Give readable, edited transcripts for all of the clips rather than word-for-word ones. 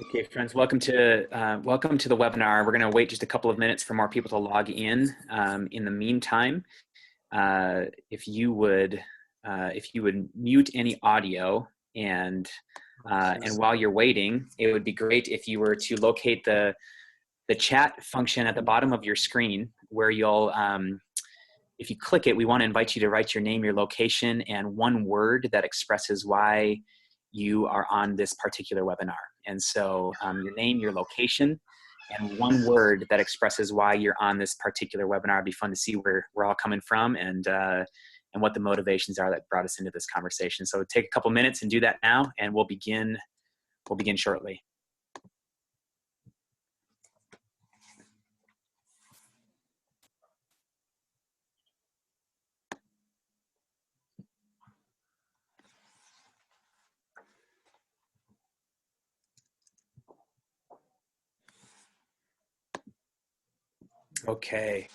Okay, friends, welcome to the webinar. We're going to wait just a couple of minutes for more people to log in. In the meantime, if you would mute any audio, and while you're waiting, it would be great if you were to locate the chat function at the bottom of your screen, where you'll if you click it, we want to invite you to write your name, your location, and one word that expresses why you are on this particular webinar. And so your name, your location, and one word that expresses why you're on this particular webinar. It'd be fun to see where we're all coming from and what the motivations are that brought us into this conversation. So take a couple minutes and do that now, and we'll begin shortly. Okay.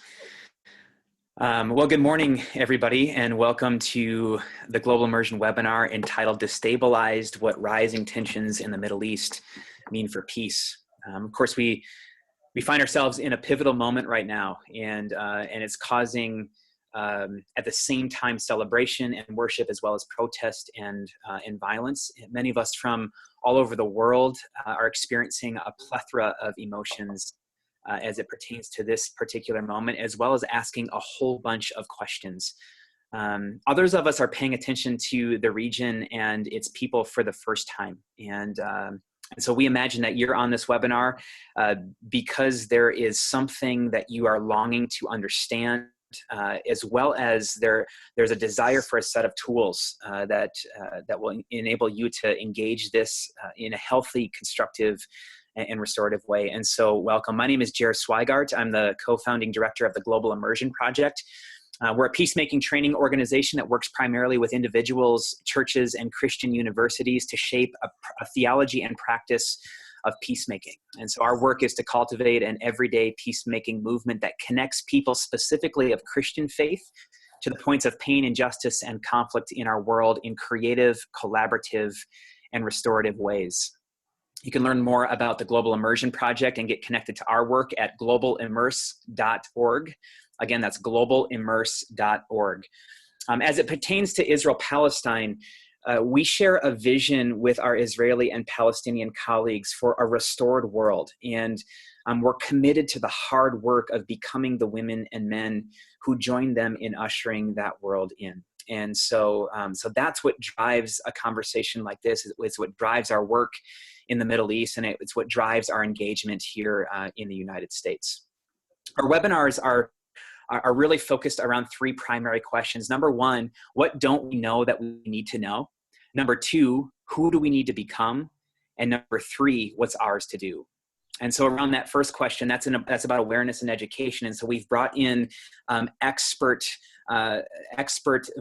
Well, good morning, everybody, and welcome to the Global Immersion webinar entitled Destabilized: What Rising Tensions in the Middle East Mean for Peace. Of course, we find ourselves in a pivotal moment right now, and it's causing, at the same time, celebration and worship, as well as protest and violence. Many of us from all over the world are experiencing a plethora of emotions as it pertains to this particular moment, as well as asking a whole bunch of questions. Others of us are paying attention to the region and its people for the first time. And so we imagine that you're on this webinar because there is something that you are longing to understand, as well as there's a desire for a set of tools that will enable you to engage this in a healthy, constructive, and restorative way. And so welcome. My name is Jared Swigart. I'm the co-founding director of the Global Immersion Project. We're a peacemaking training organization that works primarily with individuals, churches, and Christian universities to shape a theology and practice of peacemaking. And so our work is to cultivate an everyday peacemaking movement that connects people specifically of Christian faith to the points of pain, injustice, and conflict in our world in creative, collaborative, and restorative ways. You can learn more about the Global Immersion Project and get connected to our work at globalimmerse.org. Again, that's globalimmerse.org. As it pertains to Israel-Palestine, we share a vision with our Israeli and Palestinian colleagues for a restored world. And we're committed to the hard work of becoming the women and men who join them in ushering that world in. And so that's what drives a conversation like this. It's what drives our work in the Middle East, and it's what drives our engagement here in the United States. Our webinars are really focused around three primary questions. Number one, what don't we know that we need to know? Number two, who do we need to become? And number three, what's ours to do? And so around that first question, that's about awareness and education. And so we've brought in expert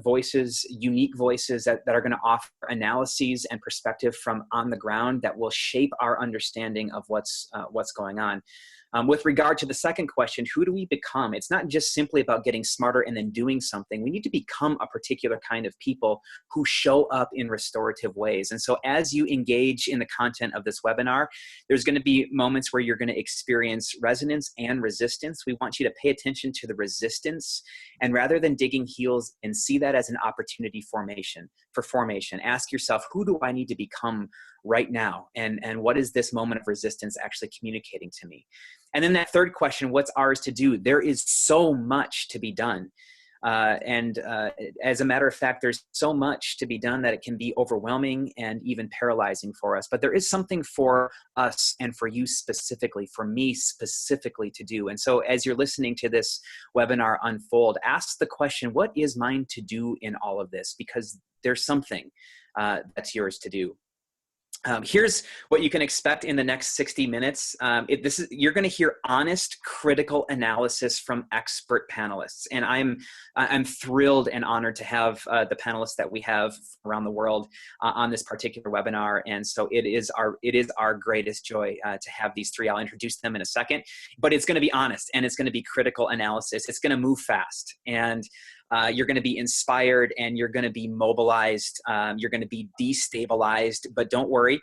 voices, unique voices that are going to offer analyses and perspective from on the ground that will shape our understanding of what's going on. With regard to the second question, who do we become? It's not just simply about getting smarter and then doing something. We need to become a particular kind of people who show up in restorative ways. And so as you engage in the content of this webinar, there's going to be moments where you're going to experience resonance and resistance. We want you to pay attention to the resistance, and rather than digging heels, and see that as an opportunity for formation. Ask yourself, who do I need to become right now? And what is this moment of resistance actually communicating to me? And then that third question, what's ours to do? There is so much to be done. As a matter of fact, there's so much to be done that it can be overwhelming and even paralyzing for us. But there is something for us and for you specifically, for me specifically, to do. And so as you're listening to this webinar unfold, ask the question, what is mine to do in all of this? Because there's something that's yours to do. Here's what you can expect in the next 60 minutes. You're going to hear honest, critical analysis from expert panelists, and I'm thrilled and honored to have the panelists that we have around the world on this particular webinar. And so it is our greatest joy to have these three. I'll introduce them in a second, but it's going to be honest and it's going to be critical analysis. It's going to move fast, and You're going to be inspired, and you're going to be mobilized. You're going to be destabilized, but don't worry.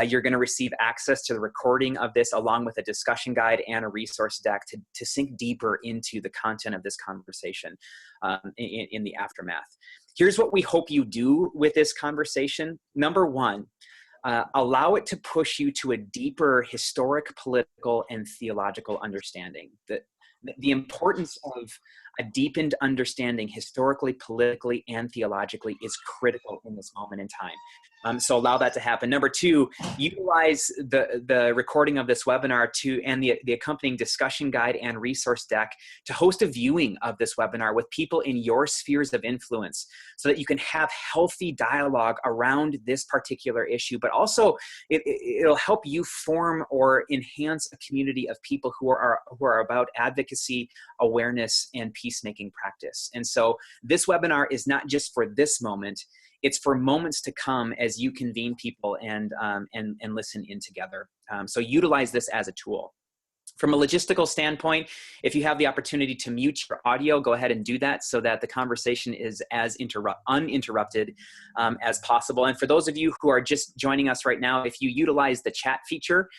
You're going to receive access to the recording of this along with a discussion guide and a resource deck to sink deeper into the content of this conversation in the aftermath. Here's what we hope you do with this conversation. Number one, allow it to push you to a deeper historic, political, and theological understanding. The importance of a deepened understanding historically, politically, and theologically is critical in this moment in time. So allow that to happen. Number two, utilize the recording of this webinar and the accompanying discussion guide and resource deck to host a viewing of this webinar with people in your spheres of influence so that you can have healthy dialogue around this particular issue, but also it'll help you form or enhance a community of people who are about advocacy, awareness, and peacemaking practice. And so this webinar is not just for this moment, it's for moments to come as you convene people and listen in together. So utilize this as a tool. From a logistical standpoint, if you have the opportunity to mute your audio, go ahead and do that so that the conversation is as uninterrupted as possible. And for those of you who are just joining us right now, if you utilize the chat feature,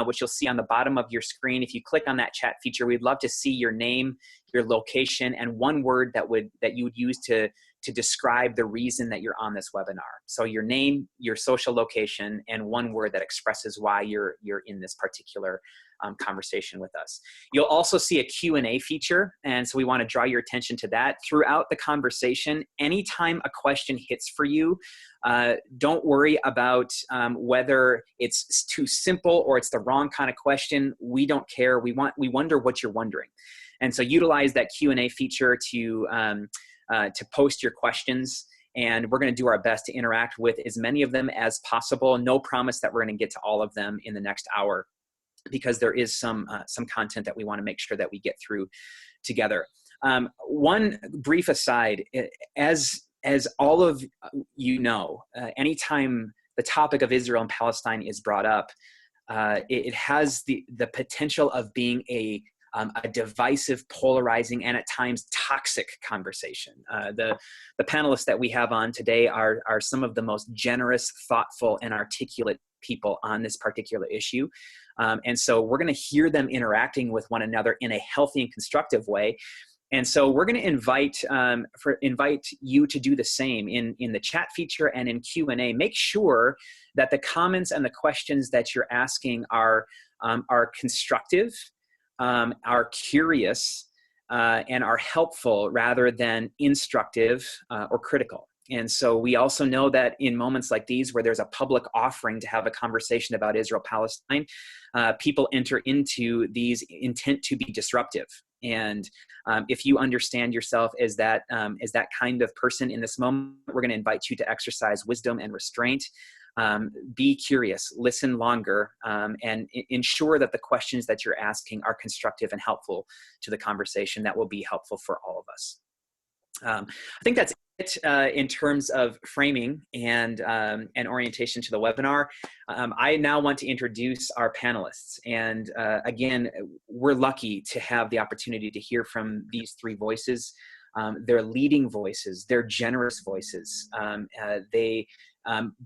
which you'll see on the bottom of your screen, if you click on that chat feature, we'd love to see your name, your location, and one word that you would use to describe the reason that you're on this webinar. So your name, your social location, and one word that expresses why you're in this particular conversation with us. You'll also see a Q&A feature, and so we want to draw your attention to that throughout the conversation. Anytime a question hits for you, don't worry about whether it's too simple or it's the wrong kind of question. We don't care. We wonder what you're wondering. And so utilize that Q&A feature to post your questions, and we're going to do our best to interact with as many of them as possible. No promise that we're going to get to all of them in the next hour, because there is some content that we want to make sure that we get through together. One brief aside, as all of you know, anytime the topic of Israel and Palestine is brought up, it has the potential of being a divisive, polarizing, and at times toxic conversation. The panelists that we have on today are some of the most generous, thoughtful, and articulate people on this particular issue. And so we're going to hear them interacting with one another in a healthy and constructive way. And so we're going to invite you to do the same in the chat feature and in Q&A. Make sure that the comments and the questions that you're asking are constructive, are curious, and are helpful rather than instructive or critical. And so we also know that in moments like these, where there's a public offering to have a conversation about Israel-Palestine, people enter into these intent to be disruptive. And if you understand yourself as that kind of person in this moment, we're going to invite you to exercise wisdom and restraint. Be curious, listen longer, and ensure that the questions that you're asking are constructive and helpful to the conversation. That will be helpful for all of us. I think that's it in terms of framing and orientation to the webinar. I now want to introduce our panelists. And again, we're lucky to have the opportunity to hear from these three voices. They're leading voices, they're generous voices.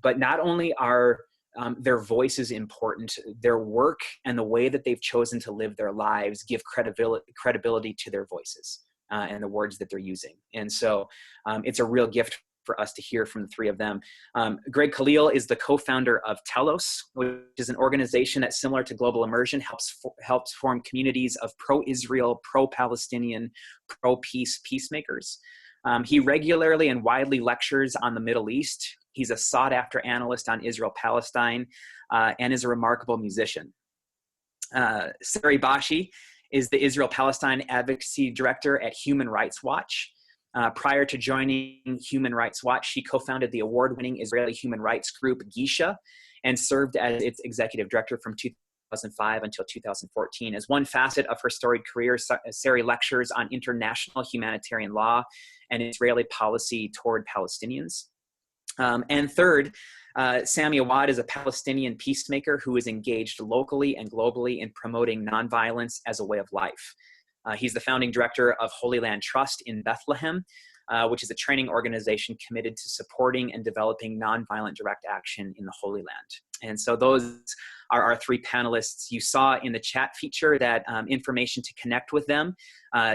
But not only are their voices important, their work and the way that they've chosen to live their lives give credibility to their voices and the words that they're using. And so it's a real gift for us to hear from the three of them. Greg Khalil is the co-founder of Telos, which is an organization that, similar to Global Immersion, helps form communities of pro-Israel, pro-Palestinian, pro-peace peacemakers. He regularly and widely lectures on the Middle East. He's a sought-after analyst on Israel-Palestine and is a remarkable musician. Sari Bashi is the Israel-Palestine Advocacy Director at Human Rights Watch. Prior to joining Human Rights Watch, she co-founded the award-winning Israeli human rights group Gisha and served as its executive director from 2005 until 2014. As one facet of her storied career, Sari lectures on international humanitarian law and Israeli policy toward Palestinians. And third, Sami Awad is a Palestinian peacemaker who is engaged locally and globally in promoting nonviolence as a way of life. He's the founding director of Holy Land Trust in Bethlehem, which is a training organization committed to supporting and developing nonviolent direct action in the Holy Land. And so those are our three panelists. You saw in the chat feature that information to connect with them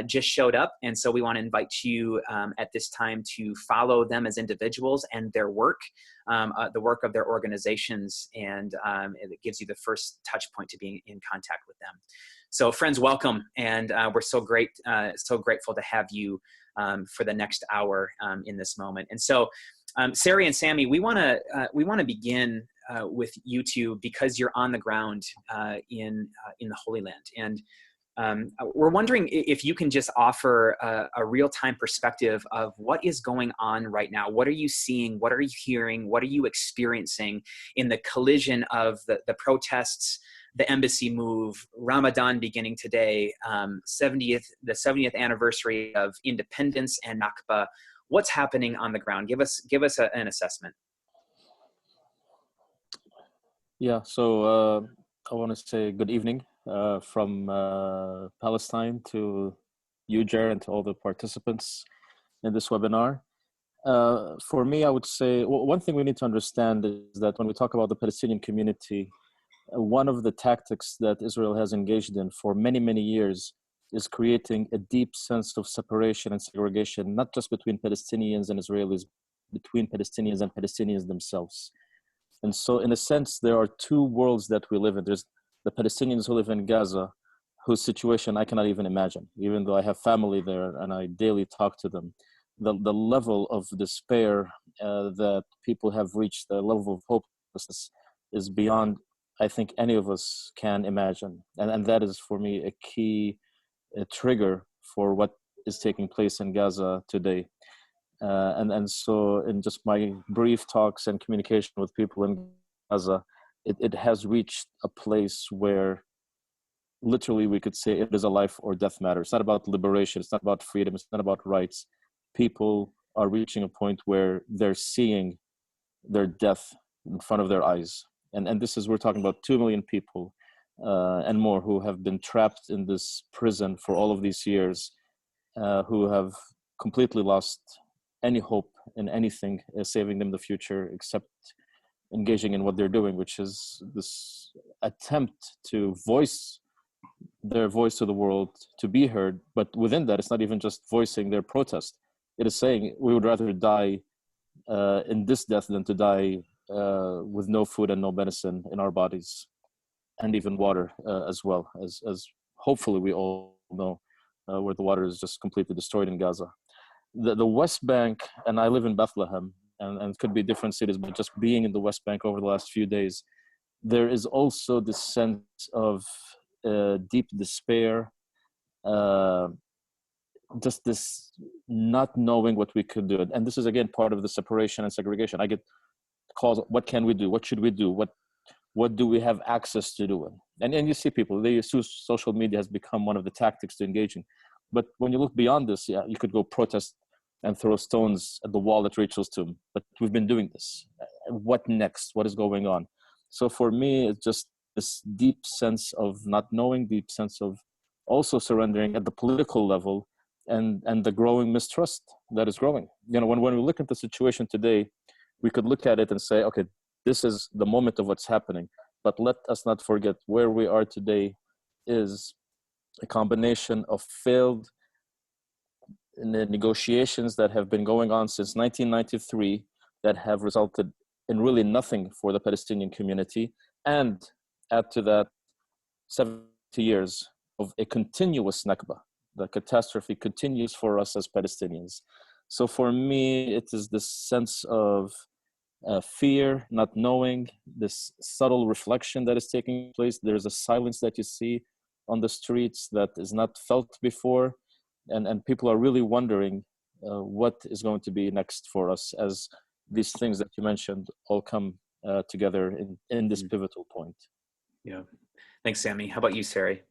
just showed up. And so we want to invite you at this time to follow them as individuals and their work, the work of their organizations, and it gives you the first touch point to being in contact with them. So friends, welcome. And we're so grateful to have you for the next hour in this moment. And so Sari and Sami, we want to begin with you two because you're on the ground in the Holy Land, and we're wondering if you can just offer a real-time perspective of what is going on right now. What are you seeing? What are you hearing? What are you experiencing in the collision of the protests, the embassy move, Ramadan beginning today, the 70th anniversary of independence, and Nakba? What's happening on the ground? Give us an assessment. Yeah, so I want to say good evening from Palestine to you, Jer, and to all the participants in this webinar. For me, I would say one thing we need to understand is that when we talk about the Palestinian community, one of the tactics that Israel has engaged in for many, many years is creating a deep sense of separation and segregation, not just between Palestinians and Israelis, between Palestinians and Palestinians themselves. And so in a sense, there are two worlds that we live in. There's the Palestinians who live in Gaza, whose situation I cannot even imagine, even though I have family there and I daily talk to them. The level of despair that people have reached, the level of hopelessness is beyond, I think, any of us can imagine. And that is, for me, a key trigger for what is taking place in Gaza today. And so in just my brief talks and communication with people in Gaza, it has reached a place where literally we could say it is a life or death matter. It's not about liberation. It's not about freedom. It's not about rights. People are reaching a point where they're seeing their death in front of their eyes. And this is, we're talking about 2 million people and more who have been trapped in this prison for all of these years, who have completely lost any hope in anything saving them the future except engaging in what they're doing, which is this attempt to voice their voice to the world, to be heard. But within that, it's not even just voicing their protest. It is saying we would rather die in this death than to die with no food and no medicine in our bodies, and even water as well, as hopefully we all know, where the water is just completely destroyed in Gaza. The West Bank, and I live in Bethlehem, and it could be different cities, but just being in the West Bank over the last few days, there is also this sense of deep despair, just this not knowing what we could do. And this is, again, part of the separation and segregation. I get calls, what can we do? What should we do? What do we have access to do? And you see people, they use social media has become one of the tactics to engaging. But when you look beyond this, yeah, you could go protest and throw stones at the wall at Rachel's tomb. But we've been doing this. What next? What is going on? So for me, it's just this deep sense of not knowing, deep sense of also surrendering at the political level, and the growing mistrust that is growing. You know, when we look at the situation today, we could look at it and say, okay, this is the moment of what's happening. But let us not forget where we are today is a combination of failed negotiations that have been going on since 1993 that have resulted in really nothing for the Palestinian community, and add to that 70 years of a continuous Nakba. The catastrophe continues for us as Palestinians. So for me, it is this sense of fear, not knowing, this subtle reflection that is taking place. There's a silence that you see on the streets that is not felt before. And people are really wondering what is going to be next for us as these things that you mentioned all come together in this pivotal point. Yeah. Thanks, Sami. How about you, Sari?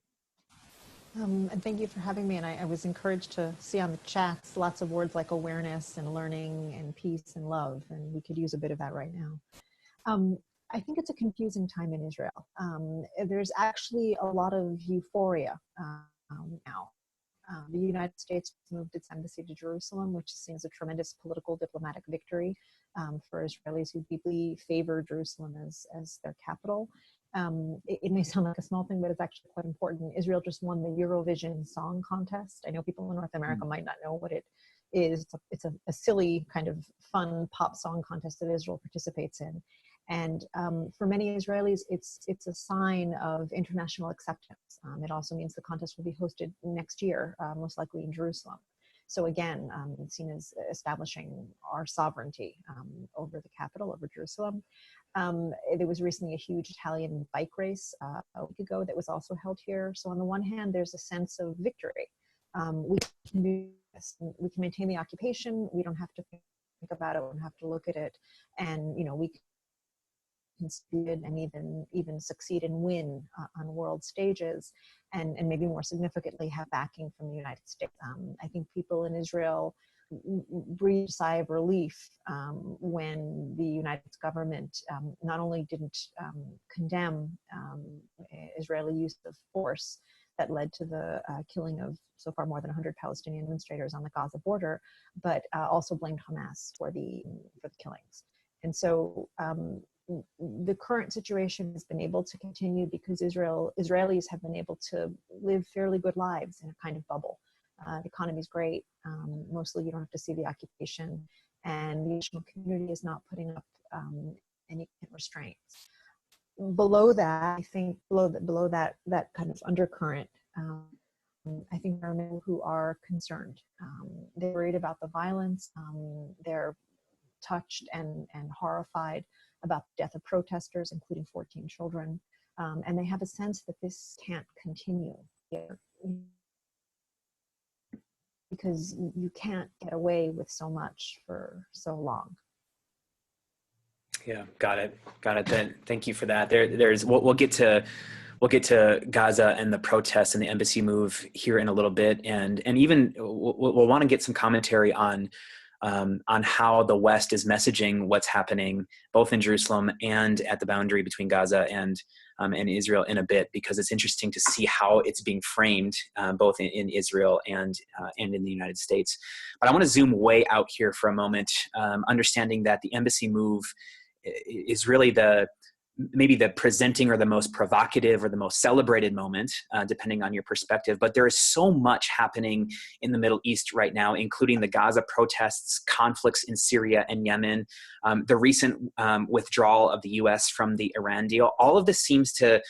And thank you for having me. And I was encouraged to see on the chats lots of words like awareness and learning and peace and love. And we could use a bit of that right now. I think it's a confusing time in Israel. There's actually a lot of euphoria now. The United States moved its embassy to Jerusalem, which is seen as a tremendous political diplomatic victory for Israelis who deeply favor Jerusalem as their capital. It may sound like a small thing, but it's actually quite important. Israel just won the Eurovision Song Contest. I know people in North America might not know what it is. It's a silly kind of fun pop song contest that Israel participates in. And for many Israelis, it's a sign of international acceptance. It also means the contest will be hosted next year, most likely in Jerusalem. So again, it's seen as establishing our sovereignty over the capital, over Jerusalem. There was recently a huge Italian bike race a week ago that was also held here. So on the one hand, there's a sense of victory. We can do this. We can maintain the occupation. We don't have to think about it. We don't have to look at it. And, we can succeed and even succeed and win on world stages, and maybe more significantly have backing from the United States. I think people in Israel breathed a sigh of relief when the United States government not only didn't condemn Israeli use of force that led to the killing of so far more than 100 Palestinian demonstrators on the Gaza border, but also blamed Hamas for the killings. And so the current situation has been able to continue because Israelis have been able to live fairly good lives in a kind of bubble. The economy is great. Mostly you don't have to see the occupation, and the international community is not putting up any restraints. Below that, I think below that kind of undercurrent, I think there are many who are concerned. They're worried about the violence. They're touched and horrified about the death of protesters, including 14 children. And they have a sense that this can't continue here, because you can't get away with so much for so long. Yeah, got it. Thank you for that. We'll get to Gaza and the protests and the embassy move here in a little bit, and even we'll want to get some commentary on how the West is messaging what's happening both in Jerusalem and at the boundary between Gaza and Israel in a bit, because it's interesting to see how it's being framed both in Israel and in the United States. But I want to zoom way out here for a moment, understanding that the embassy move is really maybe the presenting or the most provocative or the most celebrated moment, depending on your perspective. But there is so much happening in the Middle East right now, including the Gaza protests, conflicts in Syria and Yemen, the recent withdrawal of the US from the Iran deal. All of this seems to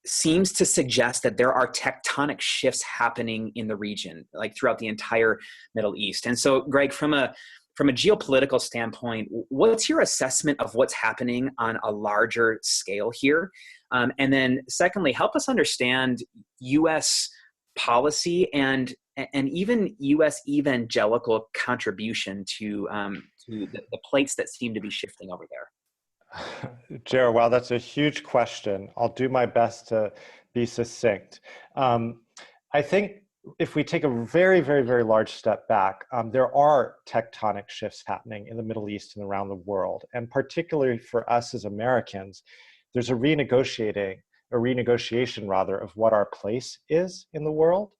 suggest that there are tectonic shifts happening in the region, like throughout the entire Middle East. And so, Greg, from a geopolitical standpoint, what's your assessment of what's happening on a larger scale here? And then secondly, help us understand U.S. policy and even U.S. evangelical contribution to the plates that seem to be shifting over there. Jared, wow, that's a huge question. I'll do my best to be succinct. I think if we take a very, very, very large step back, there are tectonic shifts happening in the Middle East and around the world. And particularly for us as Americans, there's a renegotiation of what our place is in the world.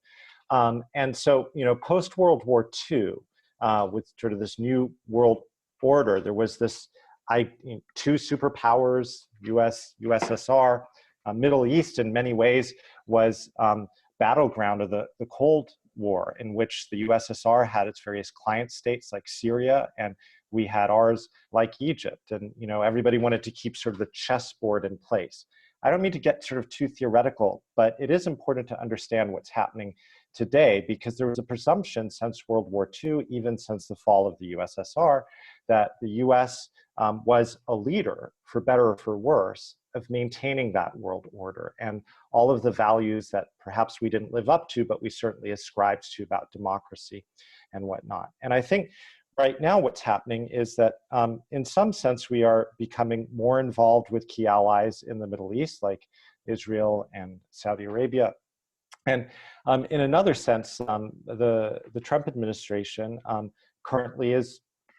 And so, post-World War II, with sort of this new world order, there was this two superpowers, US, USSR. Middle East in many ways was battleground of the Cold War, in which the USSR had its various client states like Syria, and we had ours like Egypt. And everybody wanted to keep sort of the chessboard in place. I don't mean to get sort of too theoretical, but it is important to understand what's happening today, because there was a presumption since World War II, even since the fall of the USSR, that the US was a leader, for better or for worse, of maintaining that world order and all of the values that perhaps we didn't live up to, but we certainly ascribed to, about democracy and whatnot. And I think right now what's happening is that in some sense we are becoming more involved with key allies in the Middle East, like Israel and Saudi Arabia. And in another sense, the Trump administration currently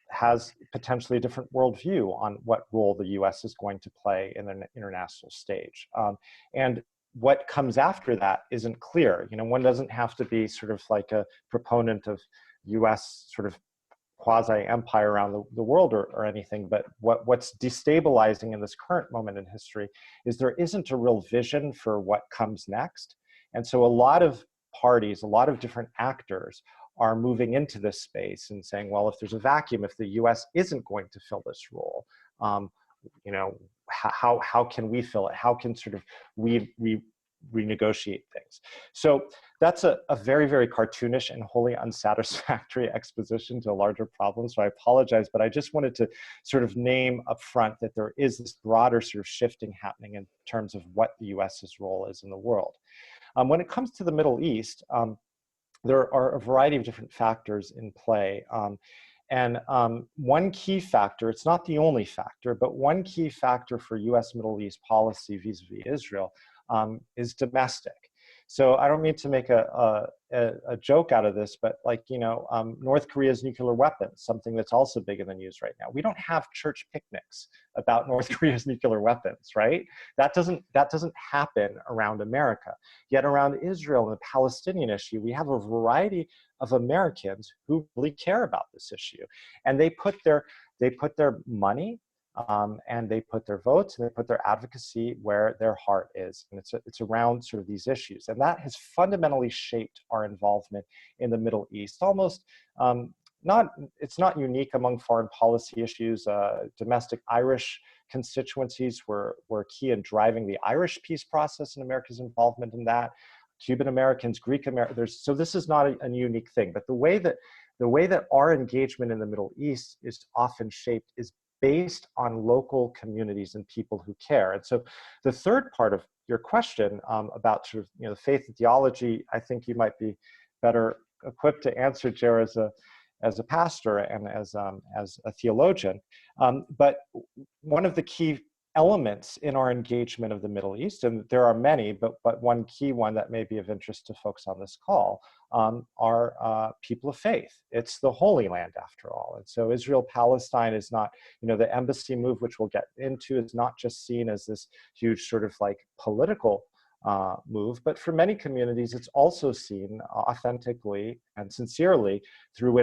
has potentially a different worldview on what role the US is going to play in the international stage. And what comes after that isn't clear. You know, one doesn't have to be sort of like a proponent of US sort of quasi-empire around the world or anything, but what's destabilizing in this current moment in history is there isn't a real vision for what comes next. And so a lot of parties, a lot of different actors are moving into this space and saying, well, if there's a vacuum, if the US isn't going to fill this role, you know, how can we fill it? How can sort of we renegotiate things? So that's a very, very cartoonish and wholly unsatisfactory exposition to a larger problem. So I apologize, but I just wanted to sort of name up front that there is this broader sort of shifting happening in terms of what the US's role is in the world. When it comes to the Middle East, there are a variety of different factors in play. And one key factor, it's not the only factor, but one key factor for US Middle East policy vis-a-vis Israel is domestic. So I don't mean to make a joke out of this, but like, you know, North Korea's nuclear weapons, something that's also big in the news right now. We don't have church picnics about North Korea's nuclear weapons, right? That doesn't happen around America. Yet around Israel and the Palestinian issue, we have a variety of Americans who really care about this issue. And they put their money, and they put their votes and they put their advocacy where their heart is. And it's around sort of these issues. And that has fundamentally shaped our involvement in the Middle East. Almost, it's not unique among foreign policy issues. Domestic Irish constituencies were key in driving the Irish peace process and America's involvement in that. Cuban Americans, Greek Americans, so this is not a unique thing. But the way that our engagement in the Middle East is often shaped is based on local communities and people who care. And so the third part of your question about sort of, you know, the faith and theology, I think you might be better equipped to answer, Jer, as a pastor and as a theologian. But one of the key elements in our engagement of the Middle East, and there are many, but one key one that may be of interest to folks on this call, are people of faith. It's the Holy Land, after all. And so Israel-Palestine is not, you know, the embassy move, which we'll get into, is not just seen as this huge sort of like political move, but for many communities, it's also seen authentically and sincerely through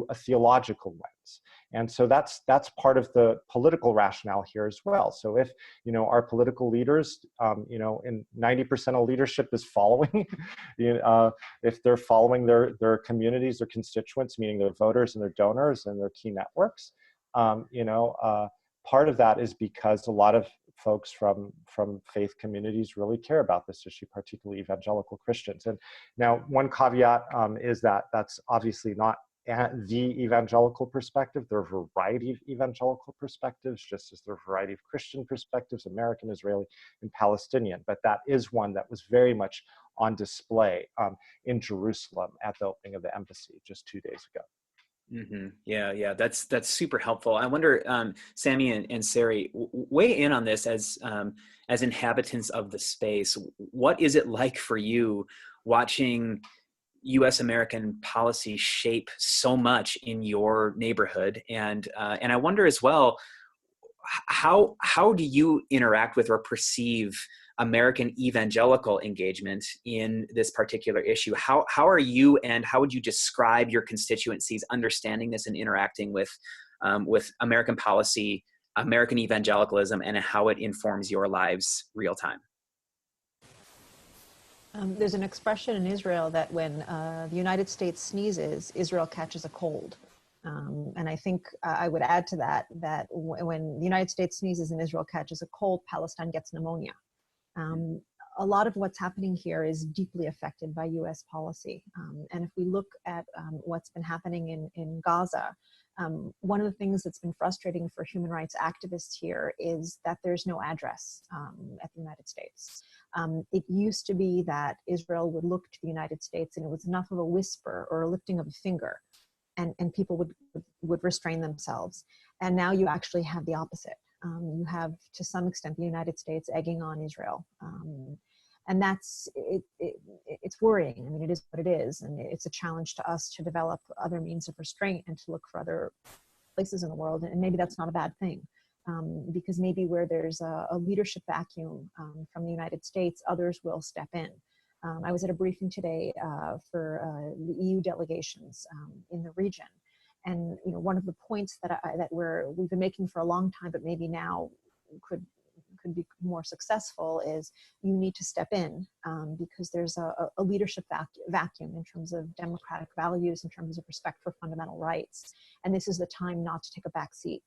a theological lens. And so that's part of the political rationale here as well. So if, you know, our political leaders, you know, in 90% of leadership is following, if they're following their communities, their constituents, meaning their voters and their donors and their key networks, you know, part of that is because a lot of folks from faith communities really care about this issue, particularly evangelical Christians. And now one caveat is that that's obviously not the evangelical perspective. There are a variety of evangelical perspectives, just as there are a variety of Christian perspectives, American, Israeli, and Palestinian. But that is one that was very much on display in Jerusalem at the opening of the embassy just 2 days ago. Mm-hmm. Yeah, that's super helpful. I wonder, Sami and Sari, weigh in on this as inhabitants of the space. What is it like for you watching U.S. American policy shape so much in your neighborhood? And I wonder as well, how do you interact with or perceive American evangelical engagement in this particular issue? How are you, and how would you describe your constituencies understanding this and interacting with American policy, American evangelicalism, and how it informs your lives real time? There's an expression in Israel that when the United States sneezes, Israel catches a cold. And I think I would add to that when the United States sneezes and Israel catches a cold, Palestine gets pneumonia. A lot of what's happening here is deeply affected by US policy. And if we look at what's been happening in Gaza, one of the things that's been frustrating for human rights activists here is that there's no address at the United States. It used to be that Israel would look to the United States and it was enough of a whisper or a lifting of a finger, and people would restrain themselves. And now you actually have the opposite. You have, to some extent, the United States egging on Israel. And it's worrying. I mean, it is what it is. And it's a challenge to us to develop other means of restraint and to look for other places in the world. And maybe that's not a bad thing. because maybe where there's a leadership vacuum from the United States, others will step in. I was at a briefing today for the EU delegations in the region, and one of the points that we've been making for a long time, but maybe now could be more successful, is you need to step in because there's a leadership vacuum in terms of democratic values, in terms of respect for fundamental rights, and this is the time not to take a back seat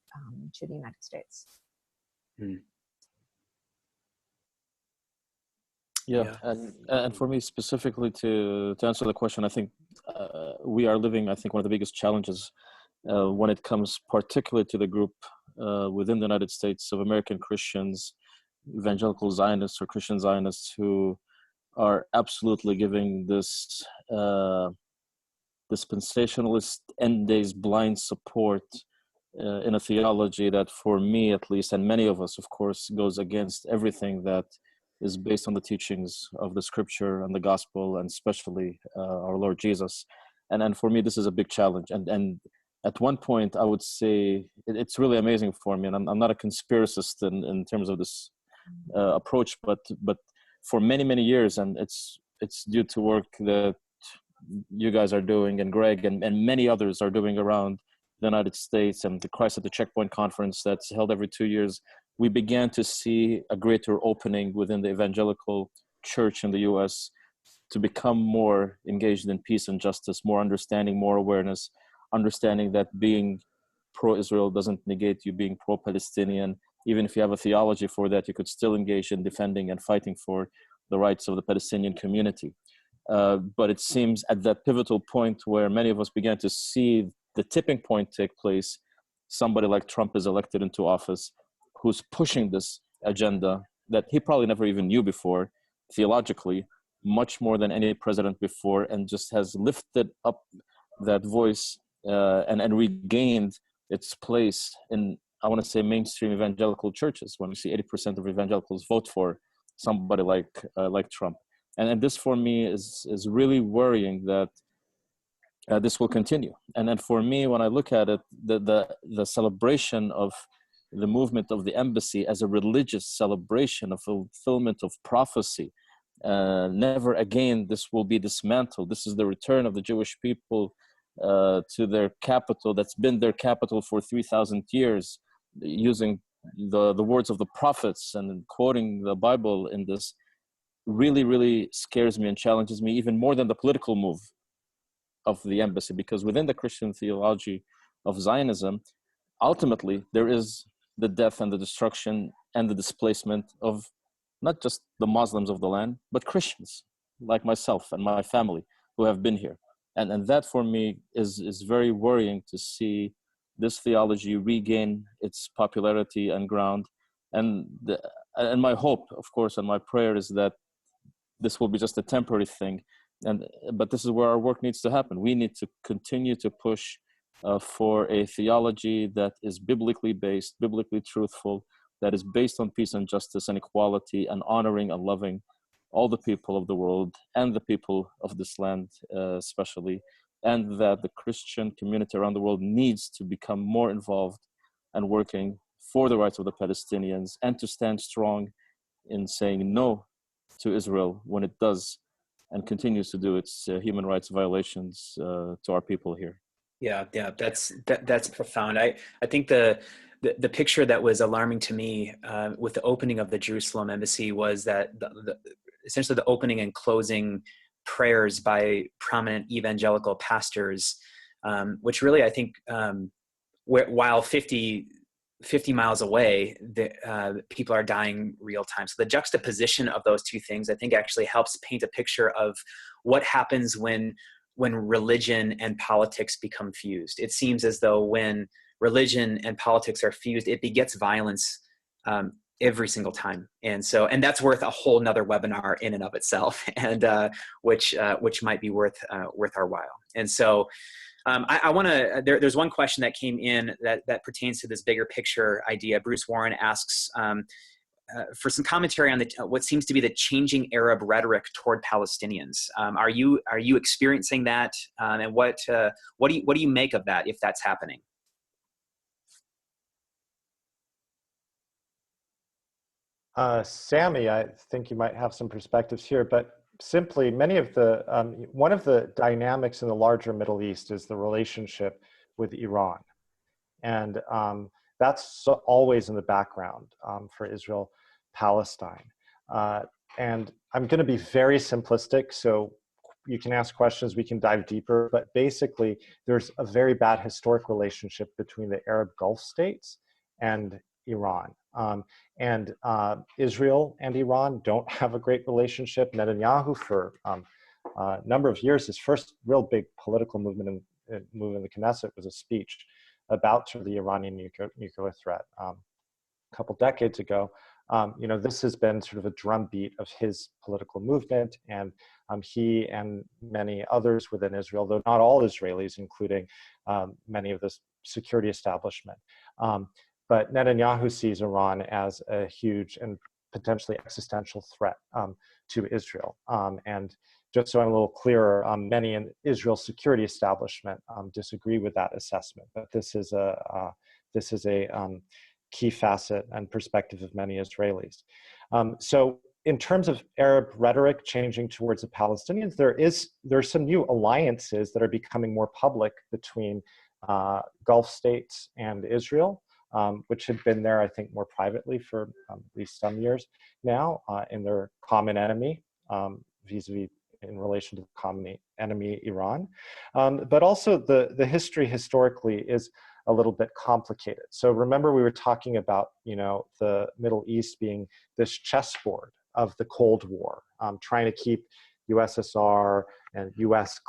to the United States. Mm. Yeah, and for me specifically to answer the question, I think we are living, I think, one of the biggest challenges when it comes particularly to the group within the United States of American Christians, evangelical Zionists or Christian Zionists, who are absolutely giving this dispensationalist end days blind support in a theology that, for me at least, and many of us, of course, goes against everything that is based on the teachings of the scripture and the gospel, and especially our Lord Jesus. And for me, this is a big challenge. And at one point, I would say it's really amazing for me, and I'm not a conspiracist in terms of this approach, but for many years, and it's due to work that you guys are doing, and Greg and many others are doing around the United States, and the Christ at the Checkpoint conference that's held every 2 years, we began to see a greater opening within the evangelical church in the US to become more engaged in peace and justice, more understanding, more awareness, understanding that being pro-Israel doesn't negate you being pro-Palestinian. Even if you have a theology for that, you could still engage in defending and fighting for the rights of the Palestinian community. But it seems at that pivotal point where many of us began to see the tipping point take place, somebody like Trump is elected into office, who's pushing this agenda that he probably never even knew before, theologically, much more than any president before, and just has lifted up that voice and regained its place in, I want to say, mainstream evangelical churches, when we see 80% of evangelicals vote for somebody like Trump. And this for me is really worrying that this will continue. And then for me, when I look at it, the celebration of the movement of the embassy as a religious celebration, a fulfillment of prophecy, never again this will be dismantled. This is the return of the Jewish people to their capital, that's been their capital for 3,000 years, using the words of the prophets and quoting the Bible in this, really scares me and challenges me even more than the political move of the embassy, because within the Christian theology of Zionism, ultimately there is the death and the destruction and the displacement of not just the Muslims of the land, but Christians like myself and my family who have been here. And that for me is very worrying to see this theology regain its popularity and ground. And my hope, of course, and my prayer is that this will be just a temporary thing. But this is where our work needs to happen. We need to continue to push for a theology that is biblically based, biblically truthful, that is based on peace and justice and equality, and honoring and loving all the people of the world and the people of this land especially, and that the Christian community around the world needs to become more involved and working for the rights of the Palestinians, and to stand strong in saying no to Israel when it does and continues to do its human rights violations to our people here. Yeah, that's profound. I think the picture that was alarming to me with the opening of the Jerusalem embassy was that essentially the opening and closing prayers by prominent evangelical pastors, which really, I think, while 50 miles away, people are dying real time. So the juxtaposition of those two things, I think, actually helps paint a picture of what happens when religion and politics become fused. It seems as though when religion and politics are fused, it begets violence every single time. And that's worth a whole nother webinar in and of itself, and which might be worth our while. And so I want to, there's one question that came in that pertains to this bigger picture idea. Bruce Warren asks for some commentary on what seems to be the changing Arab rhetoric toward Palestinians. Are you experiencing that? And what do you make of that, if that's happening? Sami, I think you might have some perspectives here, but simply many of the, one of the dynamics in the larger Middle East is the relationship with Iran. And that's always in the background for Israel, Palestine. And I'm going to be very simplistic, so you can ask questions, we can dive deeper, but basically there's a very bad historic relationship between the Arab Gulf states and Iran. Israel and Iran don't have a great relationship. Netanyahu, for a number of years, his first real big political movement in the Knesset was a speech about the Iranian nuclear threat a couple decades ago. This has been sort of a drumbeat of his political movement, and he and many others within Israel, though not all Israelis, including many of the security establishment. But Netanyahu sees Iran as a huge and potentially existential threat to Israel. And just so I'm a little clearer, many in Israel's security establishment disagree with that assessment. But this is a key facet and perspective of many Israelis. So in terms of Arab rhetoric changing towards the Palestinians, there's some new alliances that are becoming more public between Gulf states and Israel, which had been there, I think, more privately for at least some years now, in their common enemy, vis-a-vis in relation to the common enemy, Iran. But also the history historically is a little bit complicated. So remember we were talking about, the Middle East being this chessboard of the Cold War, trying to keep USSR and US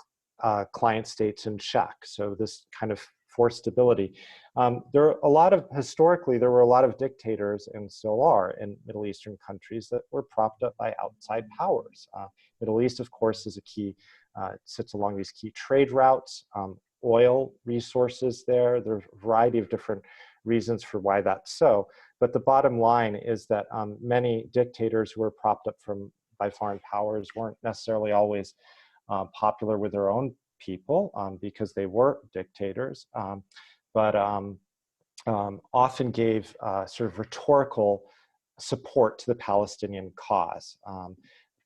client states in check. So this kind of forced stability. Historically, there were a lot of dictators, and still are, in Middle Eastern countries that were propped up by outside powers. Middle East, of course, is a key, sits along these key trade routes, oil resources there. There are a variety of different reasons for why that's so. But the bottom line is that many dictators who were propped up by foreign powers weren't necessarily always popular with their own people because they were dictators, but often gave sort of rhetorical support to the Palestinian cause,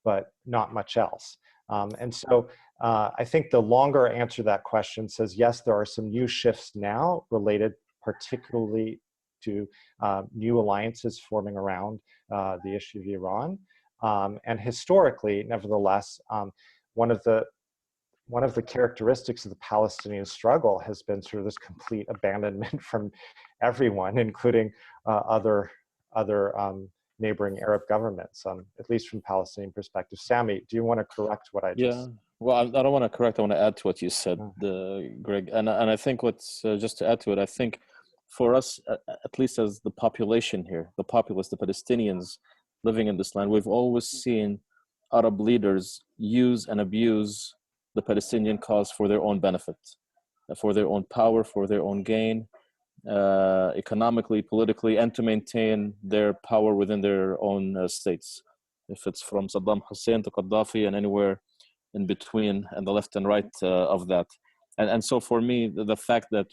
but not much else. And so I think the longer answer to that question says, yes, there are some new shifts now related particularly to new alliances forming around the issue of Iran. And historically, nevertheless, one of the characteristics of the Palestinian struggle has been sort of this complete abandonment from everyone, including other neighboring Arab governments, at least from Palestinian perspective. Sami, do you want to correct what I just? Yeah, well, I don't want to correct. I want to add to what you said, Greg. And I think what's just to add to it, I think for us, at least as the population here, the populace, the Palestinians living in this land, we've always seen Arab leaders use and abuse the Palestinian cause for their own benefit, for their own power, for their own gain, economically, politically, and to maintain their power within their own states. If it's from Saddam Hussein to Gaddafi and anywhere in between, and the left and right of that. And so for me, the fact that,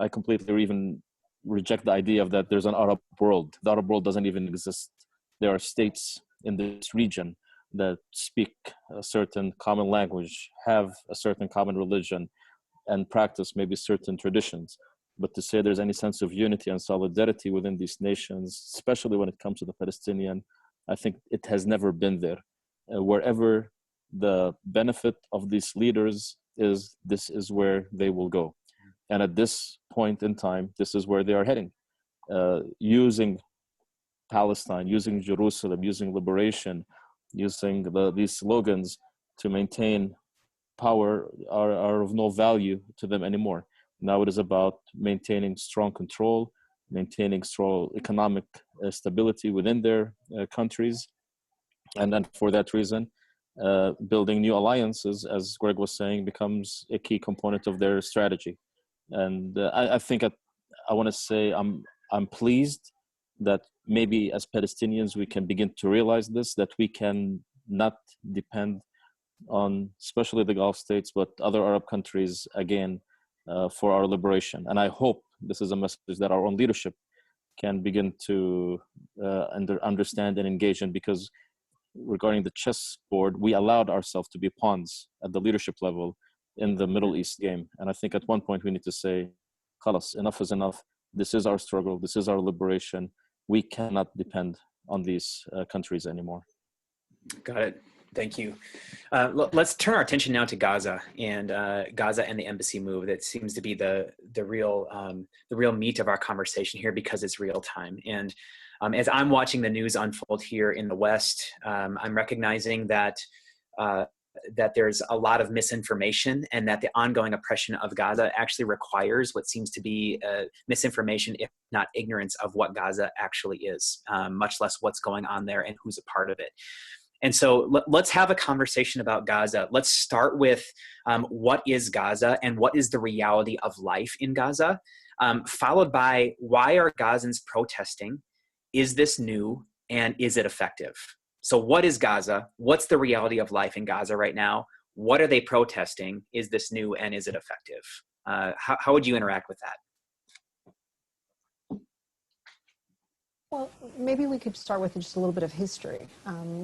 I completely even reject the idea of that there's an Arab world. The Arab world doesn't even exist. There are states in this region that speak a certain common language, have a certain common religion, and practice maybe certain traditions. But to say there's any sense of unity and solidarity within these nations, especially when it comes to the Palestinian, I think it has never been there. Wherever the benefit of these leaders is, this is where they will go. And at this point in time, this is where they are heading. Using Palestine, using Jerusalem, using liberation, using these slogans to maintain power are of no value to them anymore. Now it is about maintaining strong control, maintaining strong economic stability within their countries. And then for that reason, building new alliances, as Greg was saying, becomes a key component of their strategy. And I think I want to say I'm pleased that maybe as Palestinians we can begin to realize this, that we can not depend on especially the Gulf states, but other Arab countries again for our liberation. And I hope this is a message that our own leadership can begin to understand and engage in, because regarding the chessboard, we allowed ourselves to be pawns at the leadership level in the Middle East game. And I think at one point we need to say, "Khalas, enough is enough. This is our struggle. This is our liberation. We cannot depend on these countries anymore." Got it. Thank you. Let's turn our attention now to Gaza and the embassy move. That seems to be the real meat of our conversation here, because it's real time. And as I'm watching the news unfold here in the West, I'm recognizing that there's a lot of misinformation, and that the ongoing oppression of Gaza actually requires what seems to be misinformation, if not ignorance, of what Gaza actually is, much less what's going on there and who's a part of it. And so let's have a conversation about Gaza. Let's start with what is Gaza and what is the reality of life in Gaza, followed by why are Gazans protesting? Is this new, and is it effective? So what is Gaza? What's the reality of life in Gaza right now? What are they protesting? Is this new, and is it effective? How would you interact with that? Well, maybe we could start with just a little bit of history.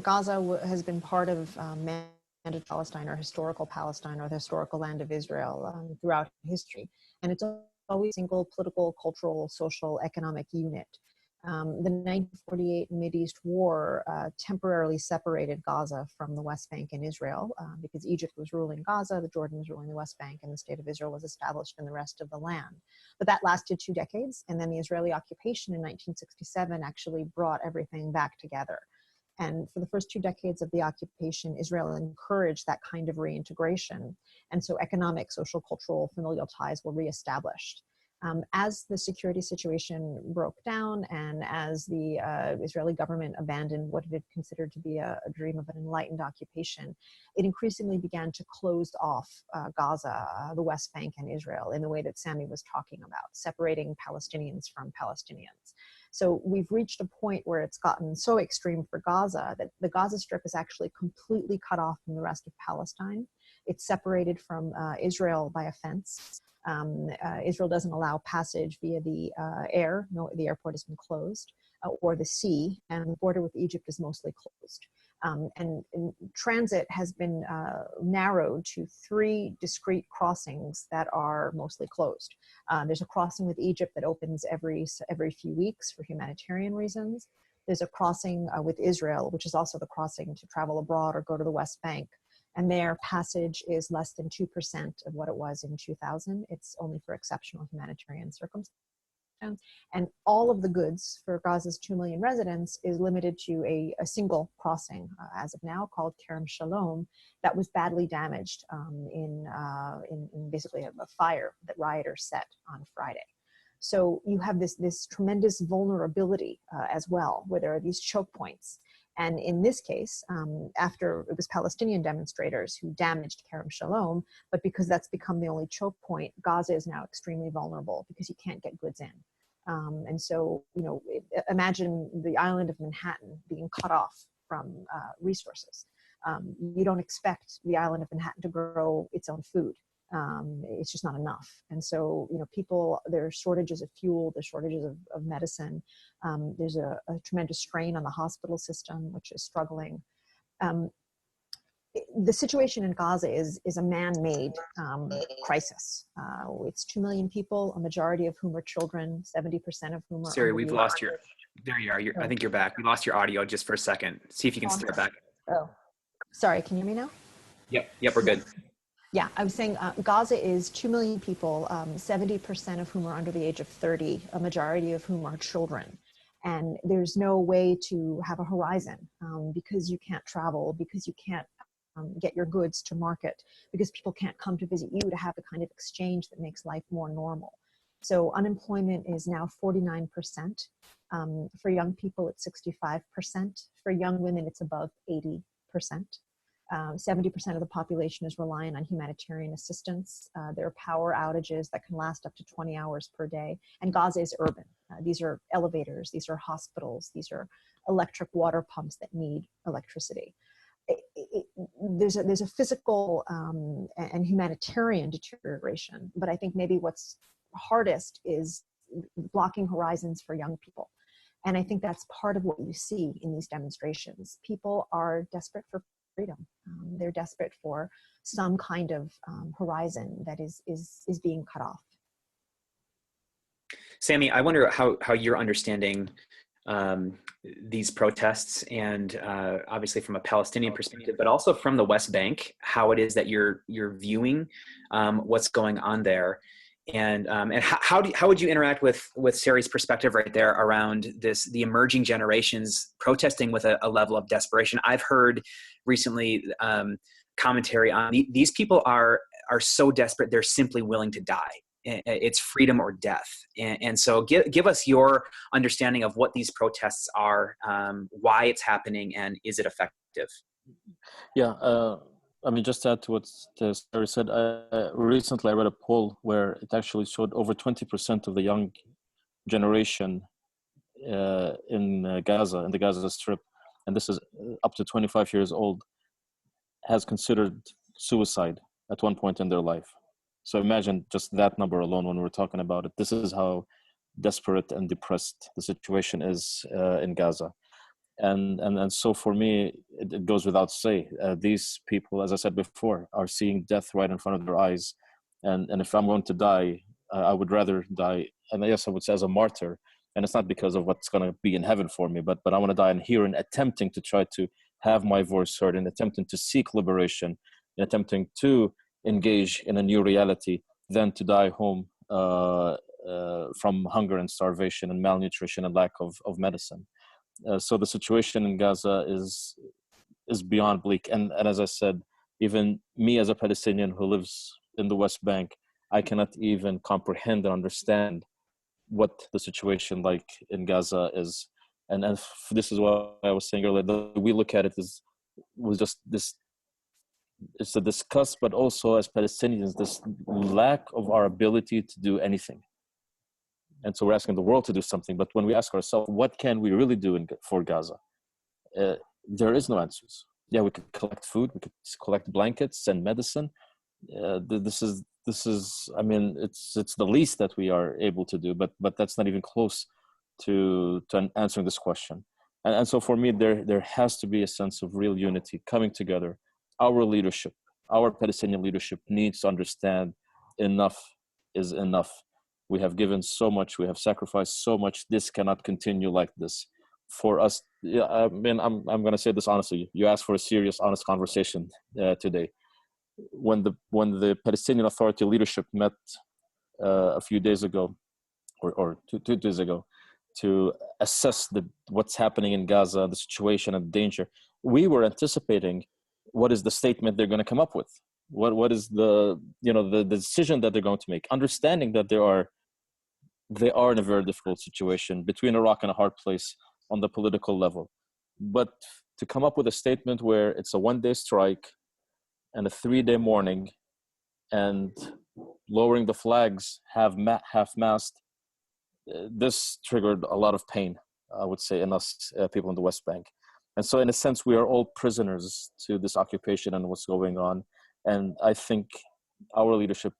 Gaza has been part of managed Palestine, or historical Palestine, or the historical land of Israel throughout history. And it's always a single political, cultural, social, economic unit. The 1948 Mideast War temporarily separated Gaza from the West Bank and Israel because Egypt was ruling Gaza, the Jordan was ruling the West Bank, and the state of Israel was established in the rest of the land. But that lasted 2 decades, and then the Israeli occupation in 1967 actually brought everything back together. And for the first 2 decades of the occupation, Israel encouraged that kind of reintegration. And so economic, social, cultural, familial ties were reestablished. As the security situation broke down, and as the Israeli government abandoned what it had considered to be a dream of an enlightened occupation, it increasingly began to close off Gaza, the West Bank, and Israel in the way that Sami was talking about, separating Palestinians from Palestinians. So we've reached a point where it's gotten so extreme for Gaza that the Gaza Strip is actually completely cut off from the rest of Palestine. It's separated from Israel by a fence. Israel doesn't allow passage via the air. No, the airport has been closed, or the sea, and the border with Egypt is mostly closed. And transit has been narrowed to 3 discrete crossings that are mostly closed. There's a crossing with Egypt that opens every few weeks for humanitarian reasons. There's a crossing with Israel, which is also the crossing to travel abroad or go to the West Bank. And their passage is less than 2% of what it was in 2000. It's only for exceptional humanitarian circumstances. And all of the goods for Gaza's 2 million residents is limited to a single crossing as of now, called Kerem Shalom, that was badly damaged in basically a fire that rioters set on Friday. So you have this tremendous vulnerability as well, where there are these choke points. And in this case, after it was Palestinian demonstrators who damaged Kerem Shalom, but because that's become the only choke point, Gaza is now extremely vulnerable because you can't get goods in. And so, imagine the island of Manhattan being cut off from resources. You don't expect the island of Manhattan to grow its own food. It's just not enough. And so, people, there are shortages of fuel, there's shortages of medicine. There's a tremendous strain on the hospital system, which is struggling. The situation in Gaza is a man-made crisis. It's 2 million people, a majority of whom are children, 70% of whom are— Sari, we've lost your, there you are. I think you're back. We lost your audio just for a second. See if you can start back. Oh, sorry, can you hear me now? Yep, we're good. Yeah, I was saying Gaza is 2 million people, 70% of whom are under the age of 30, a majority of whom are children. And there's no way to have a horizon because you can't travel, because you can't get your goods to market, because people can't come to visit you to have the kind of exchange that makes life more normal. So unemployment is now 49%. For young people, it's 65%. For young women, it's above 80%. 70% of the population is reliant on humanitarian assistance. There are power outages that can last up to 20 hours per day. And Gaza is urban. These are elevators, these are hospitals, these are electric water pumps that need electricity. There's a physical and humanitarian deterioration, but I think maybe what's hardest is blocking horizons for young people. And I think that's part of what you see in these demonstrations. People are desperate for freedom. They're desperate for some kind of horizon that is being cut off. Sami, I wonder how you're understanding these protests, and obviously from a Palestinian perspective, but also from the West Bank, how it is that you're viewing what's going on there, and how would you interact with Sari's perspective right there around the emerging generations protesting with a level of desperation? I've heard recently commentary on these people are so desperate they're simply willing to die. It's freedom or death. And so give us your understanding of what these protests are, why it's happening, and is it effective? Yeah, I mean, just to add to what Sari said, recently I read a poll where it actually showed over 20% of the young generation in Gaza, in the Gaza Strip, and this is up to 25 years old, has considered suicide at one point in their life. So imagine just that number alone when we're talking about it. This is how desperate and depressed the situation is in Gaza. And so for me, it goes without say. These people, as I said before, are seeing death right in front of their eyes. And if I'm going to die, I would rather die, and yes, I would say as a martyr. And it's not because of what's going to be in heaven for me, but I want to die in here and attempting to try to have my voice heard, and attempting to seek liberation, and attempting to engage in a new reality, than to die home from hunger and starvation and malnutrition and lack of medicine. So the situation in Gaza is beyond bleak. And as I said, even me as a Palestinian who lives in the West Bank, I cannot even comprehend and understand what the situation like in Gaza is. And this is what I was saying earlier, we look at it was just this, it's a disgust, but also as Palestinians, this lack of our ability to do anything. And so we're asking the world to do something. But when we ask ourselves, what can we really do for Gaza? There is no answers. Yeah, we could collect food, we could collect blankets and medicine. This is. I mean, it's the least that we are able to do. But that's not even close to answering this question. And so for me, there has to be a sense of real unity coming together. Our leadership, our Palestinian leadership, needs to understand enough is enough. We have given so much, we have sacrificed so much. This cannot continue like this. For us, yeah, I mean, I'm going to say this honestly. You asked for a serious, honest conversation today. When the Palestinian Authority leadership met a few days ago, or two days ago, to assess what's happening in Gaza, the situation and danger, we were anticipating what is the statement they're going to come up with. What is the decision that they're going to make, understanding that they are in a very difficult situation between a rock and a hard place on the political level. But to come up with a statement where it's a one-day strike and a 3-day mourning and lowering the flags half-mast, this triggered a lot of pain, I would say, in us people in the West Bank. And so in a sense, we are all prisoners to this occupation and what's going on. And I think our leadership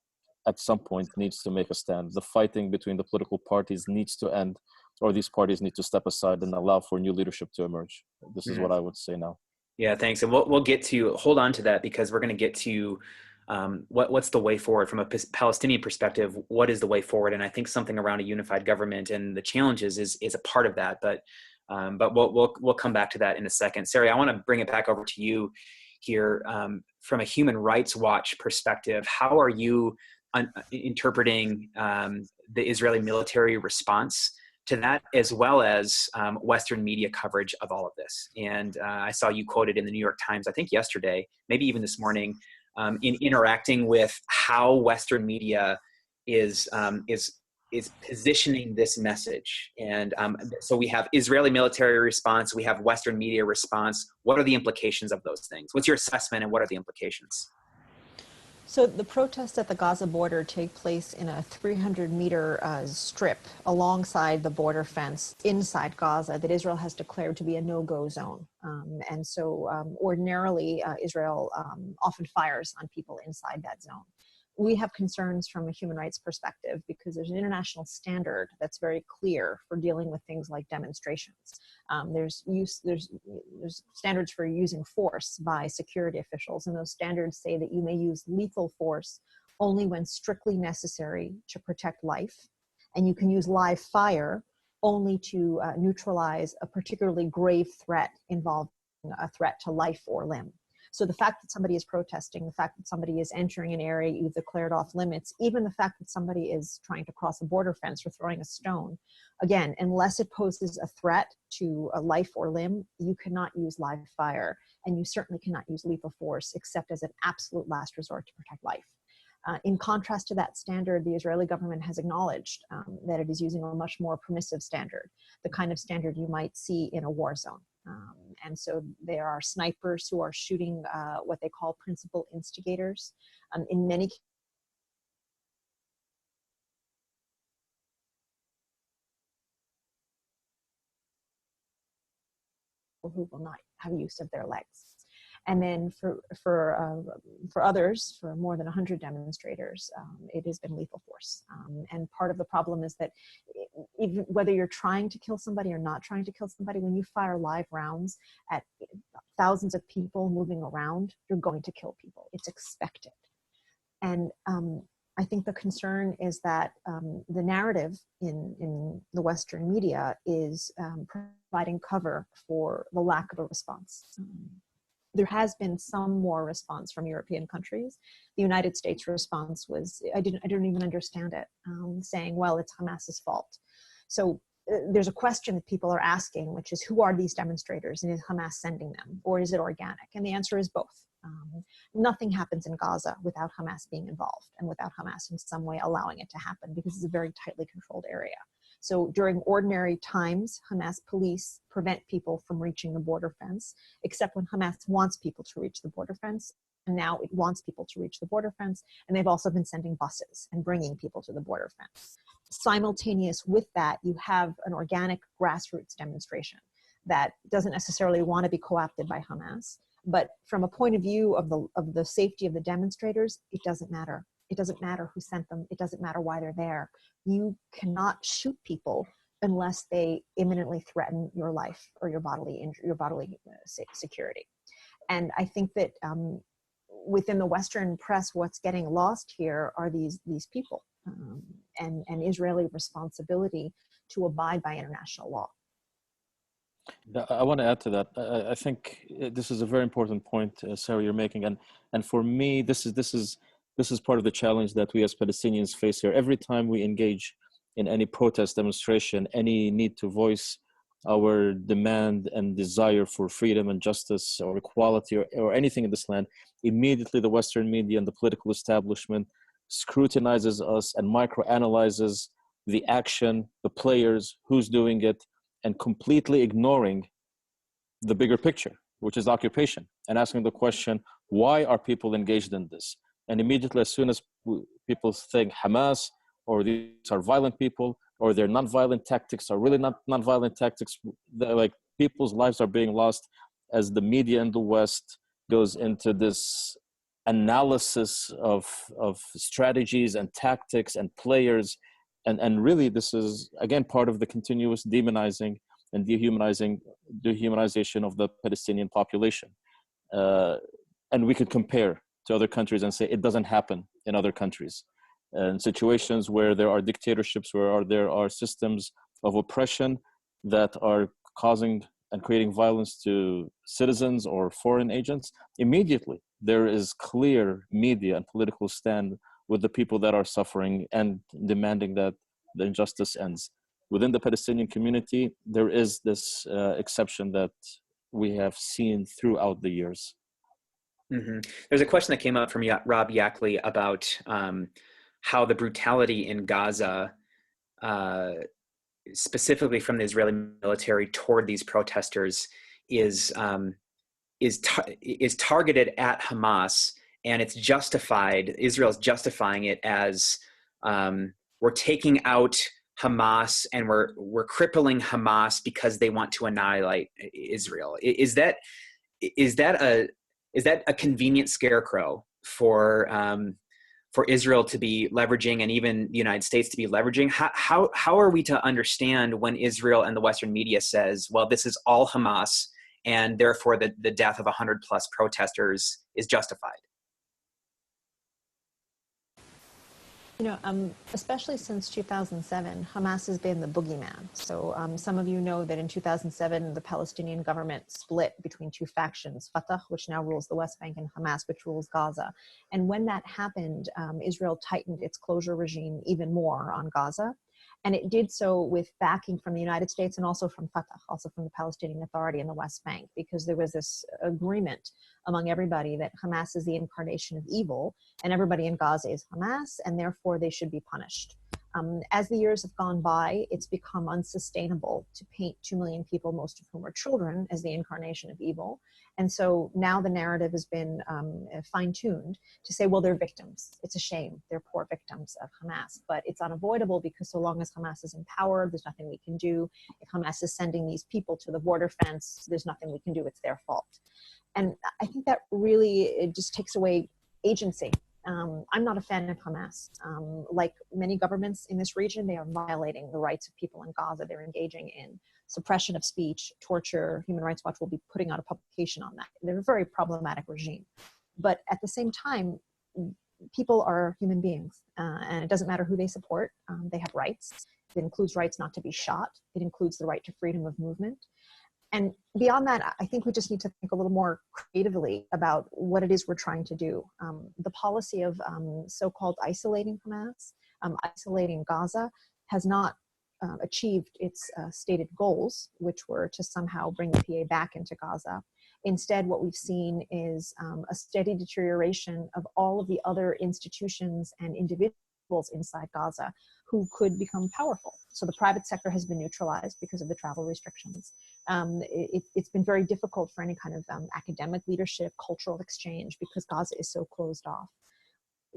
at some point needs to make a stand. The fighting between the political parties needs to end, or these parties need to step aside and allow for new leadership to emerge. This is what I would say now. Yeah, thanks. And we'll get to, hold on to that, because we're going to get to what's the way forward from a Palestinian perspective. What is the way forward? And I think something around a unified government and the challenges is a part of that. But we'll come back to that in a second. Sari, I want to bring it back over to you here from a Human Rights Watch perspective. How are you interpreting the Israeli military response to that, as well as Western media coverage of all of this? And I saw you quoted in the New York Times, I think yesterday, maybe even this morning, in interacting with how Western media is positioning this message. And so we have Israeli military response, we have Western media response. What are the implications of those things? What's your assessment, and what are the implications? So the protests at the Gaza border take place in a 300-meter strip alongside the border fence inside Gaza that Israel has declared to be a no-go zone. And so ordinarily, Israel often fires on people inside that zone. we have concerns from a human rights perspective because there's an international standard that's very clear for dealing with things like demonstrations. There's standards for using force by security officials, and those standards say that you may use lethal force only when strictly necessary to protect life, and you can use live fire only to neutralize a particularly grave threat involving a threat to life or limb. So the fact that somebody is protesting, the fact that somebody is entering an area you've declared off limits, even the fact that somebody is trying to cross a border fence or throwing a stone, again, unless it poses a threat to a life or limb, you cannot use live fire, and you certainly cannot use lethal force except as an absolute last resort to protect life. In contrast to that standard, the Israeli government has acknowledged that it is using a much more permissive standard, the kind of standard you might see in a war zone. And so there are snipers who are shooting what they call principal instigators. In many cases, who will not have use of their legs. And then for others, for more than 100 demonstrators, it has been lethal force. And part of the problem is that even whether you're trying to kill somebody or not trying to kill somebody, when you fire live rounds at thousands of people moving around, you're going to kill people. It's expected. And I think the concern is that the narrative in the Western media is providing cover for the lack of a response. There has been some more response from European countries. The United States response was, I didn't even understand it, saying, well, it's Hamas's fault. So there's a question that people are asking, which is, who are these demonstrators, and is Hamas sending them, or is it organic? And the answer is both. Nothing happens in Gaza without Hamas being involved and without Hamas in some way allowing it to happen, because it's a very tightly controlled area. So during ordinary times, Hamas police prevent people from reaching the border fence, except when Hamas wants people to reach the border fence. And now it wants people to reach the border fence. And they've also been sending buses and bringing people to the border fence. Simultaneous with that, you have an organic grassroots demonstration that doesn't necessarily want to be co-opted by Hamas. But from a point of view of the safety of the demonstrators, it doesn't matter. It doesn't matter who sent them. It doesn't matter why they're there. You cannot shoot people unless they imminently threaten your life or your bodily security. And I think that within the Western press, what's getting lost here are these people and Israeli responsibility to abide by international law. I want to add to that. I think this is a very important point, Sarah, you're making, and for me, this is part of the challenge that we as Palestinians face here. Every time we engage in any protest, demonstration, any need to voice our demand and desire for freedom and justice or equality or anything in this land, immediately the Western media and the political establishment scrutinizes us and microanalyzes the action, the players, who's doing it, and completely ignoring the bigger picture, which is occupation, and asking the question, why are people engaged in this? And immediately, as soon as people think Hamas, or these are violent people, or their non-violent tactics are really not non-violent tactics, like people's lives are being lost as the media in the West goes into this analysis of strategies and tactics and players. And really, this is, again, part of the continuous demonizing and dehumanization of the Palestinian population. And we could compare to other countries and say it doesn't happen in other countries. In situations where there are dictatorships, where there are systems of oppression that are causing and creating violence to citizens or foreign agents, immediately there is clear media and political stand with the people that are suffering and demanding that the injustice ends. Within the Palestinian community, there is this exception that we have seen throughout the years. Mm-hmm. There's a question that came up from Rob Yackley about how the brutality in Gaza, specifically from the Israeli military toward these protesters, is targeted at Hamas, and it's justified. Israel's justifying it as we're taking out Hamas and we're crippling Hamas because they want to annihilate Israel. Is that a convenient scarecrow for for Israel to be leveraging and even the United States to be leveraging? How are we to understand when Israel and the Western media says, well, this is all Hamas and therefore the death of 100+ protesters is justified? You know, especially since 2007, Hamas has been the boogeyman. So some of you know that in 2007, the Palestinian government split between two factions, Fatah, which now rules the West Bank, and Hamas, which rules Gaza. And when that happened, Israel tightened its closure regime even more on Gaza. And it did so with backing from the United States and also from Fatah, also from the Palestinian Authority in the West Bank, because there was this agreement among everybody that Hamas is the incarnation of evil and everybody in Gaza is Hamas, and therefore they should be punished. As the years have gone by, it's become unsustainable to paint 2 million people, most of whom are children, as the incarnation of evil. And so now the narrative has been fine-tuned to say, well, they're victims. It's a shame. They're poor victims of Hamas. But it's unavoidable because so long as Hamas is in power, there's nothing we can do. If Hamas is sending these people to the border fence, there's nothing we can do. It's their fault. And I think that really, it just takes away agency. I'm not a fan of Hamas. Like many governments in this region, they are violating the rights of people in Gaza. They're engaging in suppression of speech, torture. Human Rights Watch will be putting out a publication on that. They're a very problematic regime. But at the same time, people are human beings, and it doesn't matter who they support. They have rights. It includes rights not to be shot. It includes the right to freedom of movement. And beyond that, I think we just need to think a little more creatively about what it is we're trying to do. The policy of so-called isolating Hamas, isolating Gaza, has not achieved its stated goals, which were to somehow bring the PA back into Gaza. Instead, what we've seen is a steady deterioration of all of the other institutions and individuals inside Gaza who could become powerful. So the private sector has been neutralized because of the travel restrictions. It's been very difficult for any kind of academic leadership, cultural exchange, because Gaza is so closed off.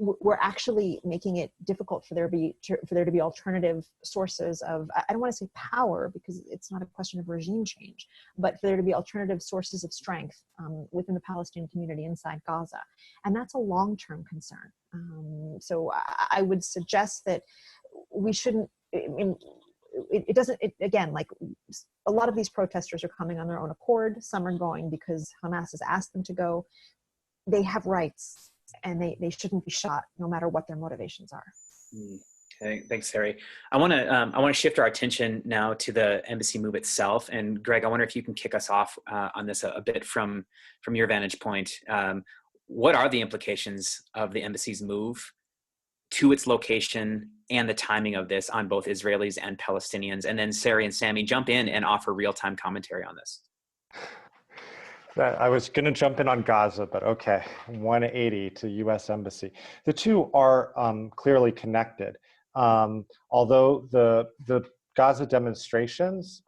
We're actually making it difficult for there to be alternative sources of, I don't want to say power, because it's not a question of regime change, but for there to be alternative sources of strength within the Palestinian community inside Gaza. And that's a long-term concern. So I would suggest that we shouldn't, again, like a lot of these protesters are coming on their own accord. Some are going because Hamas has asked them to go. They have rights, and they shouldn't be shot no matter what their motivations are. Okay, thanks, Sari. I want to shift our attention now to the embassy move itself. And Greg, I wonder if you can kick us off on this a bit from your vantage point. What are the implications of the embassy's move to its location and the timing of this on both Israelis and Palestinians? And then Sari and Sami, jump in and offer real-time commentary on this. I was going to jump in on Gaza, but okay, 180 to U.S. Embassy. The two are clearly connected. Although the Gaza demonstrations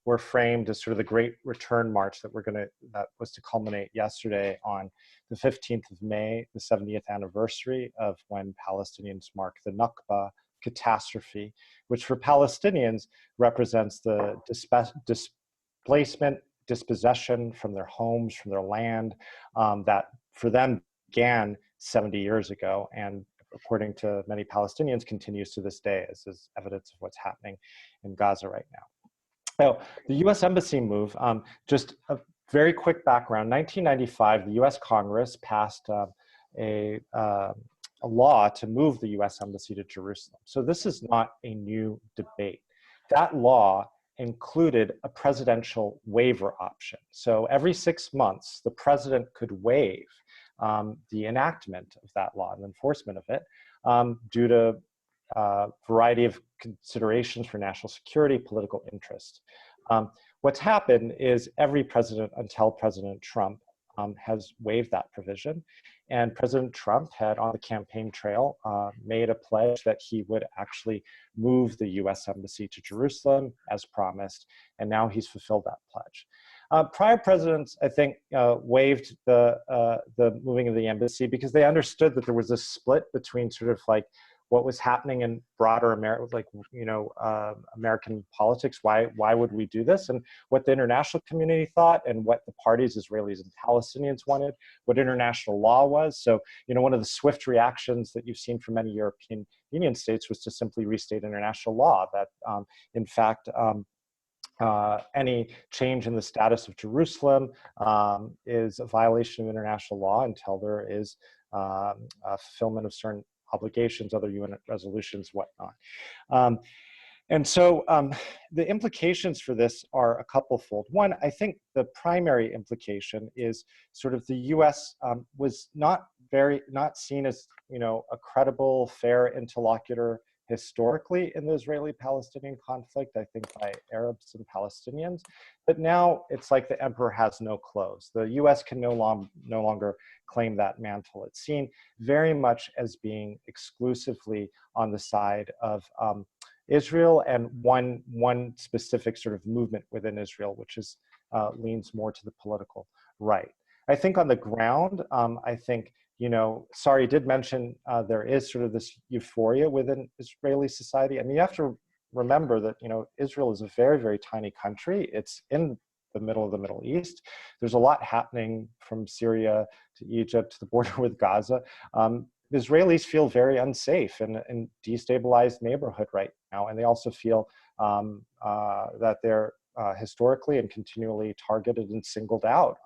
were framed as sort of the great return march that was to culminate yesterday on the 15th of May, the 70th anniversary of when Palestinians marked the Nakba catastrophe, which for Palestinians represents the displacement, dispossession from their homes, from their land, that for them began 70 years ago, and according to many Palestinians continues to this day, as is evidence of what's happening in Gaza right now. So the U.S. Embassy move, just a very quick background. 1995, the U.S. Congress passed a law to move the U.S. Embassy to Jerusalem. So this is not a new debate. That law included a presidential waiver option. So every 6 months, the president could waive the enactment of that law and enforcement of it due to a variety of considerations for national security, political interest. What's happened is every president until President Trump has waived that provision. And President Trump had, on the campaign trail, made a pledge that he would actually move the U.S. Embassy to Jerusalem as promised, and now he's fulfilled that pledge. Prior presidents, I think, waived the moving of the embassy because they understood that there was a split between sort of like what was happening in broader American politics. Why would we do this? And what the international community thought, and what the parties, Israelis and Palestinians, wanted, what international law was. So, one of the swift reactions that you've seen from many European Union states was to simply restate international law, that in fact, any change in the status of Jerusalem is a violation of international law until there is a fulfillment of certain obligations, other UN resolutions, whatnot. And so the implications for this are a couple-fold. One, I think the primary implication is sort of the U.S. Was not seen as a credible, fair interlocutor historically in the Israeli-Palestinian conflict, I think by Arabs and Palestinians. But now it's like the emperor has no clothes. The U.S. can no longer claim that mantle. It's seen very much as being exclusively on the side of Israel and one specific sort of movement within Israel, which is leans more to the political right. I think on the ground, I think, Sari did mention there is sort of this euphoria within Israeli society. I mean, you have to remember that, Israel is a very, very tiny country. It's in the middle of the Middle East. There's a lot happening from Syria to Egypt to the border with Gaza. Israelis feel very unsafe in a destabilized neighborhood right now. And they also feel that they're historically and continually targeted and singled out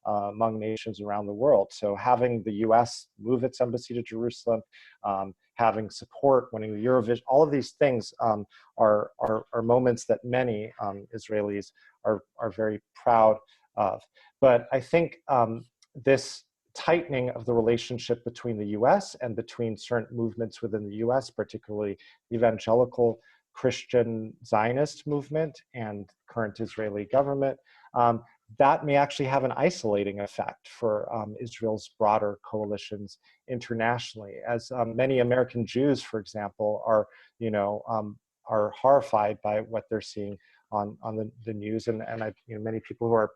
among nations around the world. So having the US move its embassy to Jerusalem, having support, winning the Eurovision, all of these things are moments that many Israelis are very proud of. But I think this tightening of the relationship between the US and between certain movements within the US, particularly evangelical Christian Zionist movement and current Israeli government, that may actually have an isolating effect for Israel's broader coalitions internationally. As many American Jews, for example, are horrified by what they're seeing on the news, and many people who are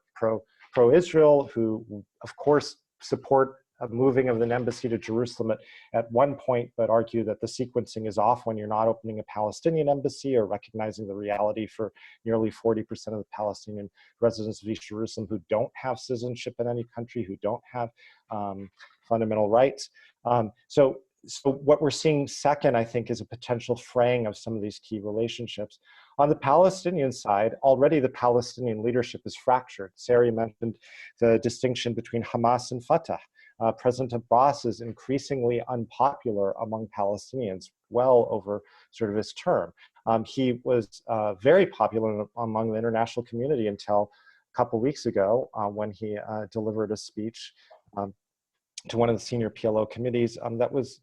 pro-Israel, who of course support a moving of an embassy to Jerusalem at one point, but argue that the sequencing is off when you're not opening a Palestinian embassy or recognizing the reality for nearly 40% of the Palestinian residents of East Jerusalem who don't have citizenship in any country, who don't have fundamental rights. So what we're seeing second, I think, is a potential fraying of some of these key relationships. On the Palestinian side, already the Palestinian leadership is fractured. Sari mentioned the distinction between Hamas and Fatah. President Abbas is increasingly unpopular among Palestinians well over sort of his term. He was very popular among the international community until a couple weeks ago when he delivered a speech to one of the senior PLO committees that was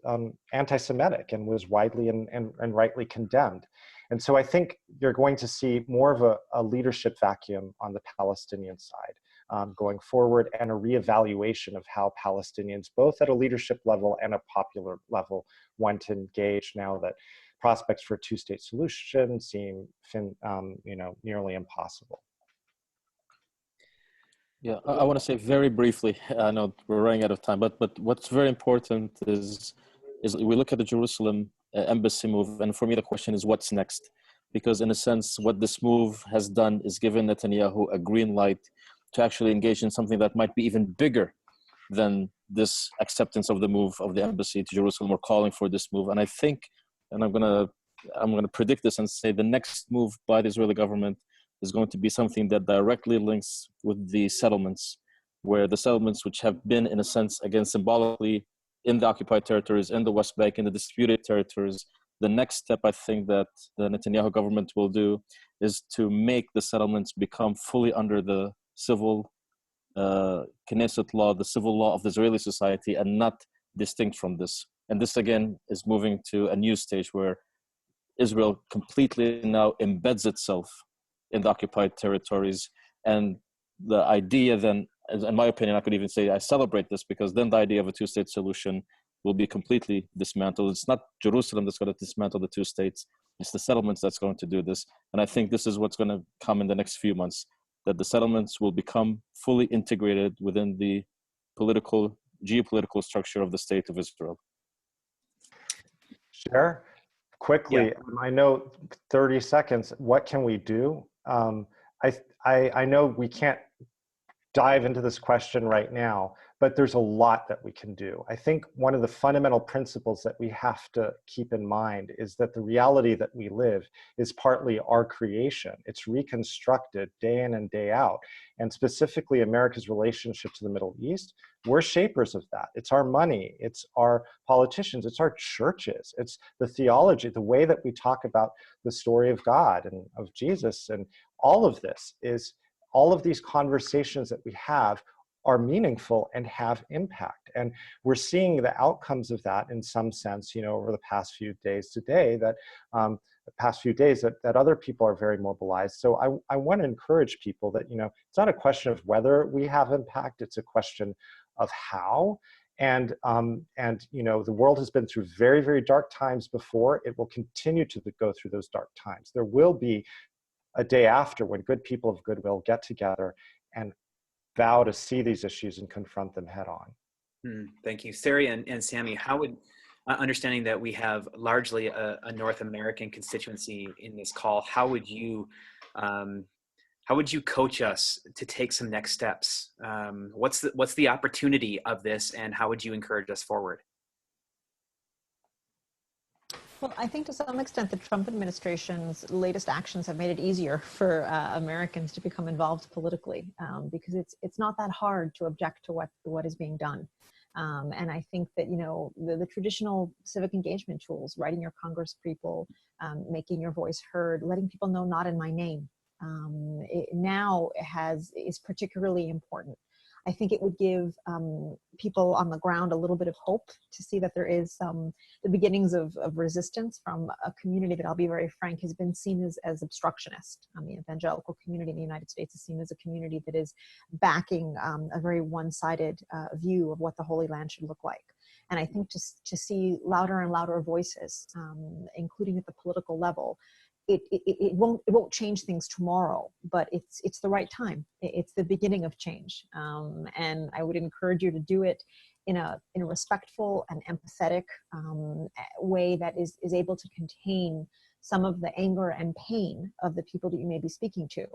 anti-Semitic and was widely and rightly condemned. And so I think you're going to see more of a leadership vacuum on the Palestinian side going forward, and a reevaluation of how Palestinians, both at a leadership level and a popular level, want to engage now that prospects for a two-state solution seem nearly impossible. Yeah, I want to say very briefly, I know we're running out of time, but what's very important is we look at the Jerusalem embassy move, and for me the question is what's next? Because in a sense, what this move has done is given Netanyahu a green light to actually engage in something that might be even bigger than this acceptance of the move of the embassy to Jerusalem, or calling for this move. And I think, and I'm gonna predict this and say the next move by the Israeli government is going to be something that directly links with the settlements, where the settlements, which have been in a sense, again, symbolically in the occupied territories, in the West Bank, in the disputed territories, the next step I think that the Netanyahu government will do is to make the settlements become fully under the civil Knesset law, the civil law of the Israeli society, and not distinct from this. And this again is moving to a new stage where Israel completely now embeds itself in the occupied territories. And the idea then, in my opinion, I could even say I celebrate this, because then the idea of a two-state solution will be completely dismantled. It's not Jerusalem that's going to dismantle the two states, it's the settlements that's going to do this. And I think this is what's going to come in the next few months, that the settlements will become fully integrated within the geopolitical structure of the state of Israel. share quickly? Yeah. I know 30 seconds. What can we do? I know we can't dive into this question right now, but there's a lot that we can do. I think one of the fundamental principles that we have to keep in mind is that the reality that we live is partly our creation. It's reconstructed day in and day out. And specifically America's relationship to the Middle East, we're shapers of that. It's our money, it's our politicians, it's our churches, it's the theology, the way that we talk about the story of God and of Jesus. And all of this is, all of these conversations that we have are meaningful and have impact. And we're seeing the outcomes of that in some sense, over the past few days today, that that other people are very mobilized. So I want to encourage people that, it's not a question of whether we have impact, it's a question of how. And the world has been through very, very dark times before. It will continue to go through those dark times. There will be a day after when good people of goodwill get together and vow to see these issues and confront them head on. Thank you. Sari and Sami, how would, understanding that we have largely a North American constituency in this call, how would you coach us to take some next steps? What's the opportunity of this, and how would you encourage us forward? Well, I think to some extent the Trump administration's latest actions have made it easier for Americans to become involved politically, because it's not that hard to object to what is being done. And I think that, the traditional civic engagement tools, writing your Congress people, making your voice heard, letting people know not in my name, is particularly important. I think it would give people on the ground a little bit of hope to see that there is the beginnings of resistance from a community that, I'll be very frank, has been seen as obstructionist. The evangelical community in the United States is seen as a community that is backing a very one-sided view of what the Holy Land should look like. And I think to see louder and louder voices, including at the political level, it won't change things tomorrow, but it's the right time. It's the beginning of change, and I would encourage you to do it in a respectful and empathetic way that is able to contain some of the anger and pain of the people that you may be speaking to,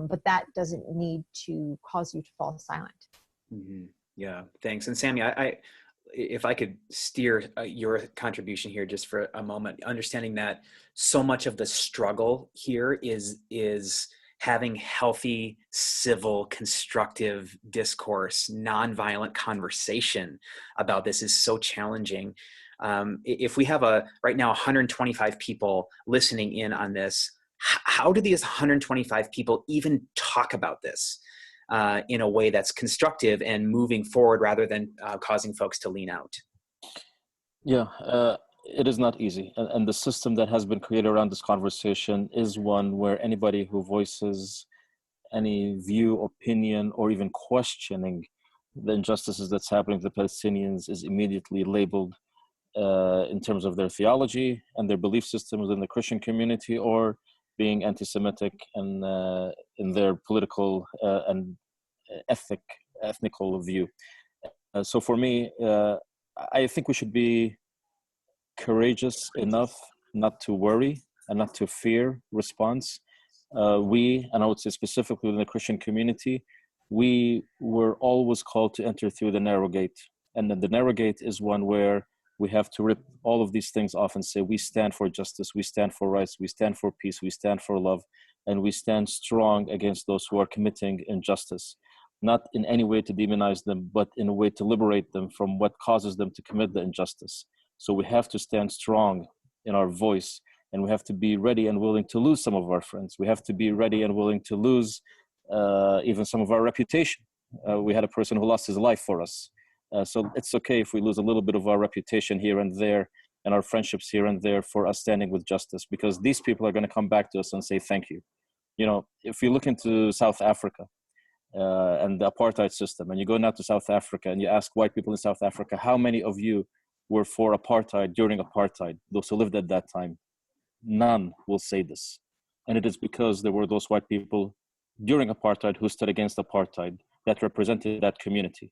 but that doesn't need to cause you to fall silent. Mm-hmm. Yeah, thanks. And Sami, if I could steer your contribution here just for a moment, understanding that so much of the struggle here is having healthy, civil, constructive discourse, nonviolent conversation about this is so challenging. If we have right now 125 people listening in on this, how do these 125 people even talk about this in a way that's constructive and moving forward rather than causing folks to lean out? Yeah, it is not easy. And the system that has been created around this conversation is one where anybody who voices any view, opinion, or even questioning the injustices that's happening to the Palestinians is immediately labeled in terms of their theology and their belief system within the Christian community, or being anti-Semitic and in their political and ethnical view. So for me, I think we should be courageous enough not to worry and not to fear response. We, and I would say specifically within the Christian community, we were always called to enter through the narrow gate. And then the narrow gate is one where we have to rip all of these things off and say, we stand for justice, we stand for rights, we stand for peace, we stand for love, and we stand strong against those who are committing injustice. Not in any way to demonize them, but in a way to liberate them from what causes them to commit the injustice. So we have to stand strong in our voice, and we have to be ready and willing to lose some of our friends. We have to be ready and willing to lose even some of our reputation. We had a person who lost his life for us. So it's okay if we lose a little bit of our reputation here and there and our friendships here and there for us standing with justice, because these people are going to come back to us and say thank you. You know, if you look into South Africa and the apartheid system, and you go now to South Africa and you ask white people in South Africa, how many of you were for apartheid during apartheid, those who lived at that time? None will say this. And it is because there were those white people during apartheid who stood against apartheid that represented that community.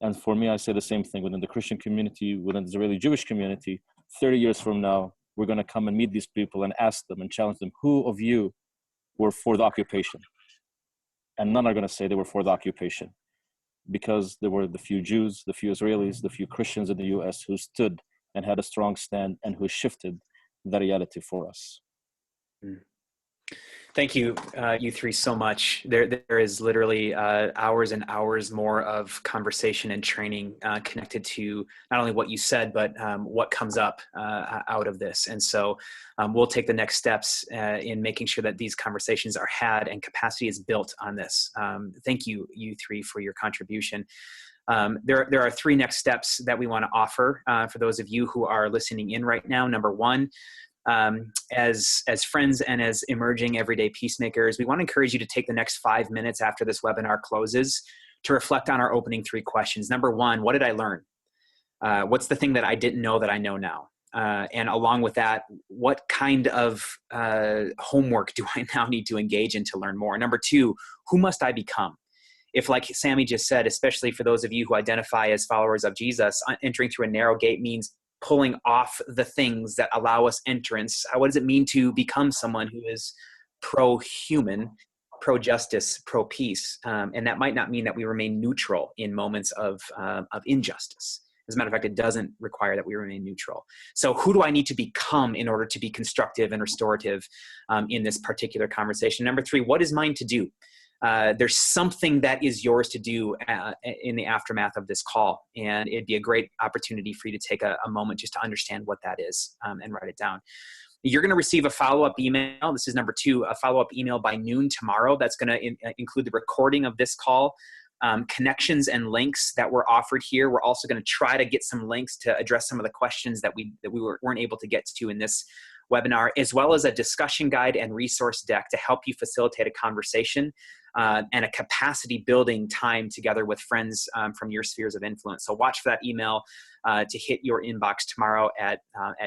And for me, I say the same thing within the Christian community, within the Israeli Jewish community. 30 years from now, we're going to come and meet these people and ask them and challenge them, who of you were for the occupation? And none are going to say they were for the occupation, because there were the few Jews, the few Israelis, the few Christians in the US who stood and had a strong stand and who shifted the reality for us. Thank you, you three, so much. There is literally hours and hours more of conversation and training connected to not only what you said, but what comes up out of this. And so we'll take the next steps in making sure that these conversations are had and capacity is built on this. Thank you, you three, for your contribution. There are three next steps that we want to offer for those of you who are listening in right now. Number one, as friends and as emerging everyday peacemakers, we want to encourage you to take the next 5 minutes after this webinar closes to reflect on our opening three questions. Number one, what did I learn? What's the thing that I didn't know that I know now? And along with that, what kind of homework do I now need to engage in to learn more? Number two, who must I become? If, like Sami just said, especially for those of you who identify as followers of Jesus, entering through a narrow gate means pulling off the things that allow us entrance. What does it mean to become someone who is pro-human, pro-justice, pro-peace? And that might not mean that we remain neutral in moments of injustice. As a matter of fact, it doesn't require that we remain neutral. So who do I need to become in order to be constructive and restorative in this particular conversation? Number three, what is mine to do? There's something that is yours to do in the aftermath of this call. And it'd be a great opportunity for you to take a moment just to understand what that is and write it down. You're going to receive a follow-up email. This is number two, a follow-up email by noon tomorrow. That's going to include the recording of this call, connections and links that were offered here. We're also going to try to get some links to address some of the questions that we weren't able to get to in this webinar, as well as a discussion guide and resource deck to help you facilitate a conversation and a capacity building time together with friends from your spheres of influence. So watch for that email to hit your inbox tomorrow at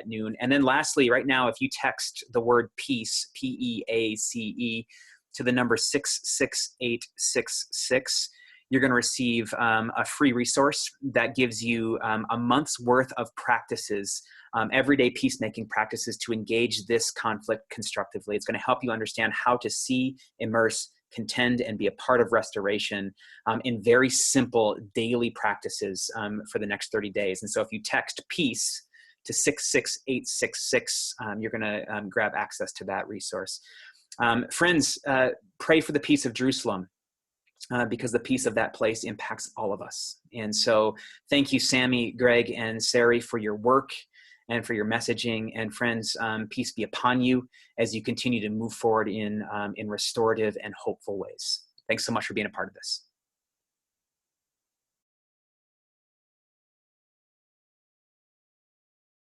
noon. And then lastly, right now, if you text the word peace, P-E-A-C-E, to the number 66866, you're going to receive a free resource that gives you a month's worth of practices, everyday peacemaking practices to engage this conflict constructively. It's going to help you understand how to see, immerse, contend, and be a part of restoration in very simple daily practices for the next 30 days. And so if you text peace to 66866, you're going to grab access to that resource. Friends, pray for the peace of Jerusalem. Because the peace of that place impacts all of us. And so thank you, Sami, Greg, and Sari, for your work and for your messaging. And friends, peace be upon you as you continue to move forward in restorative and hopeful ways. Thanks so much for being a part of this.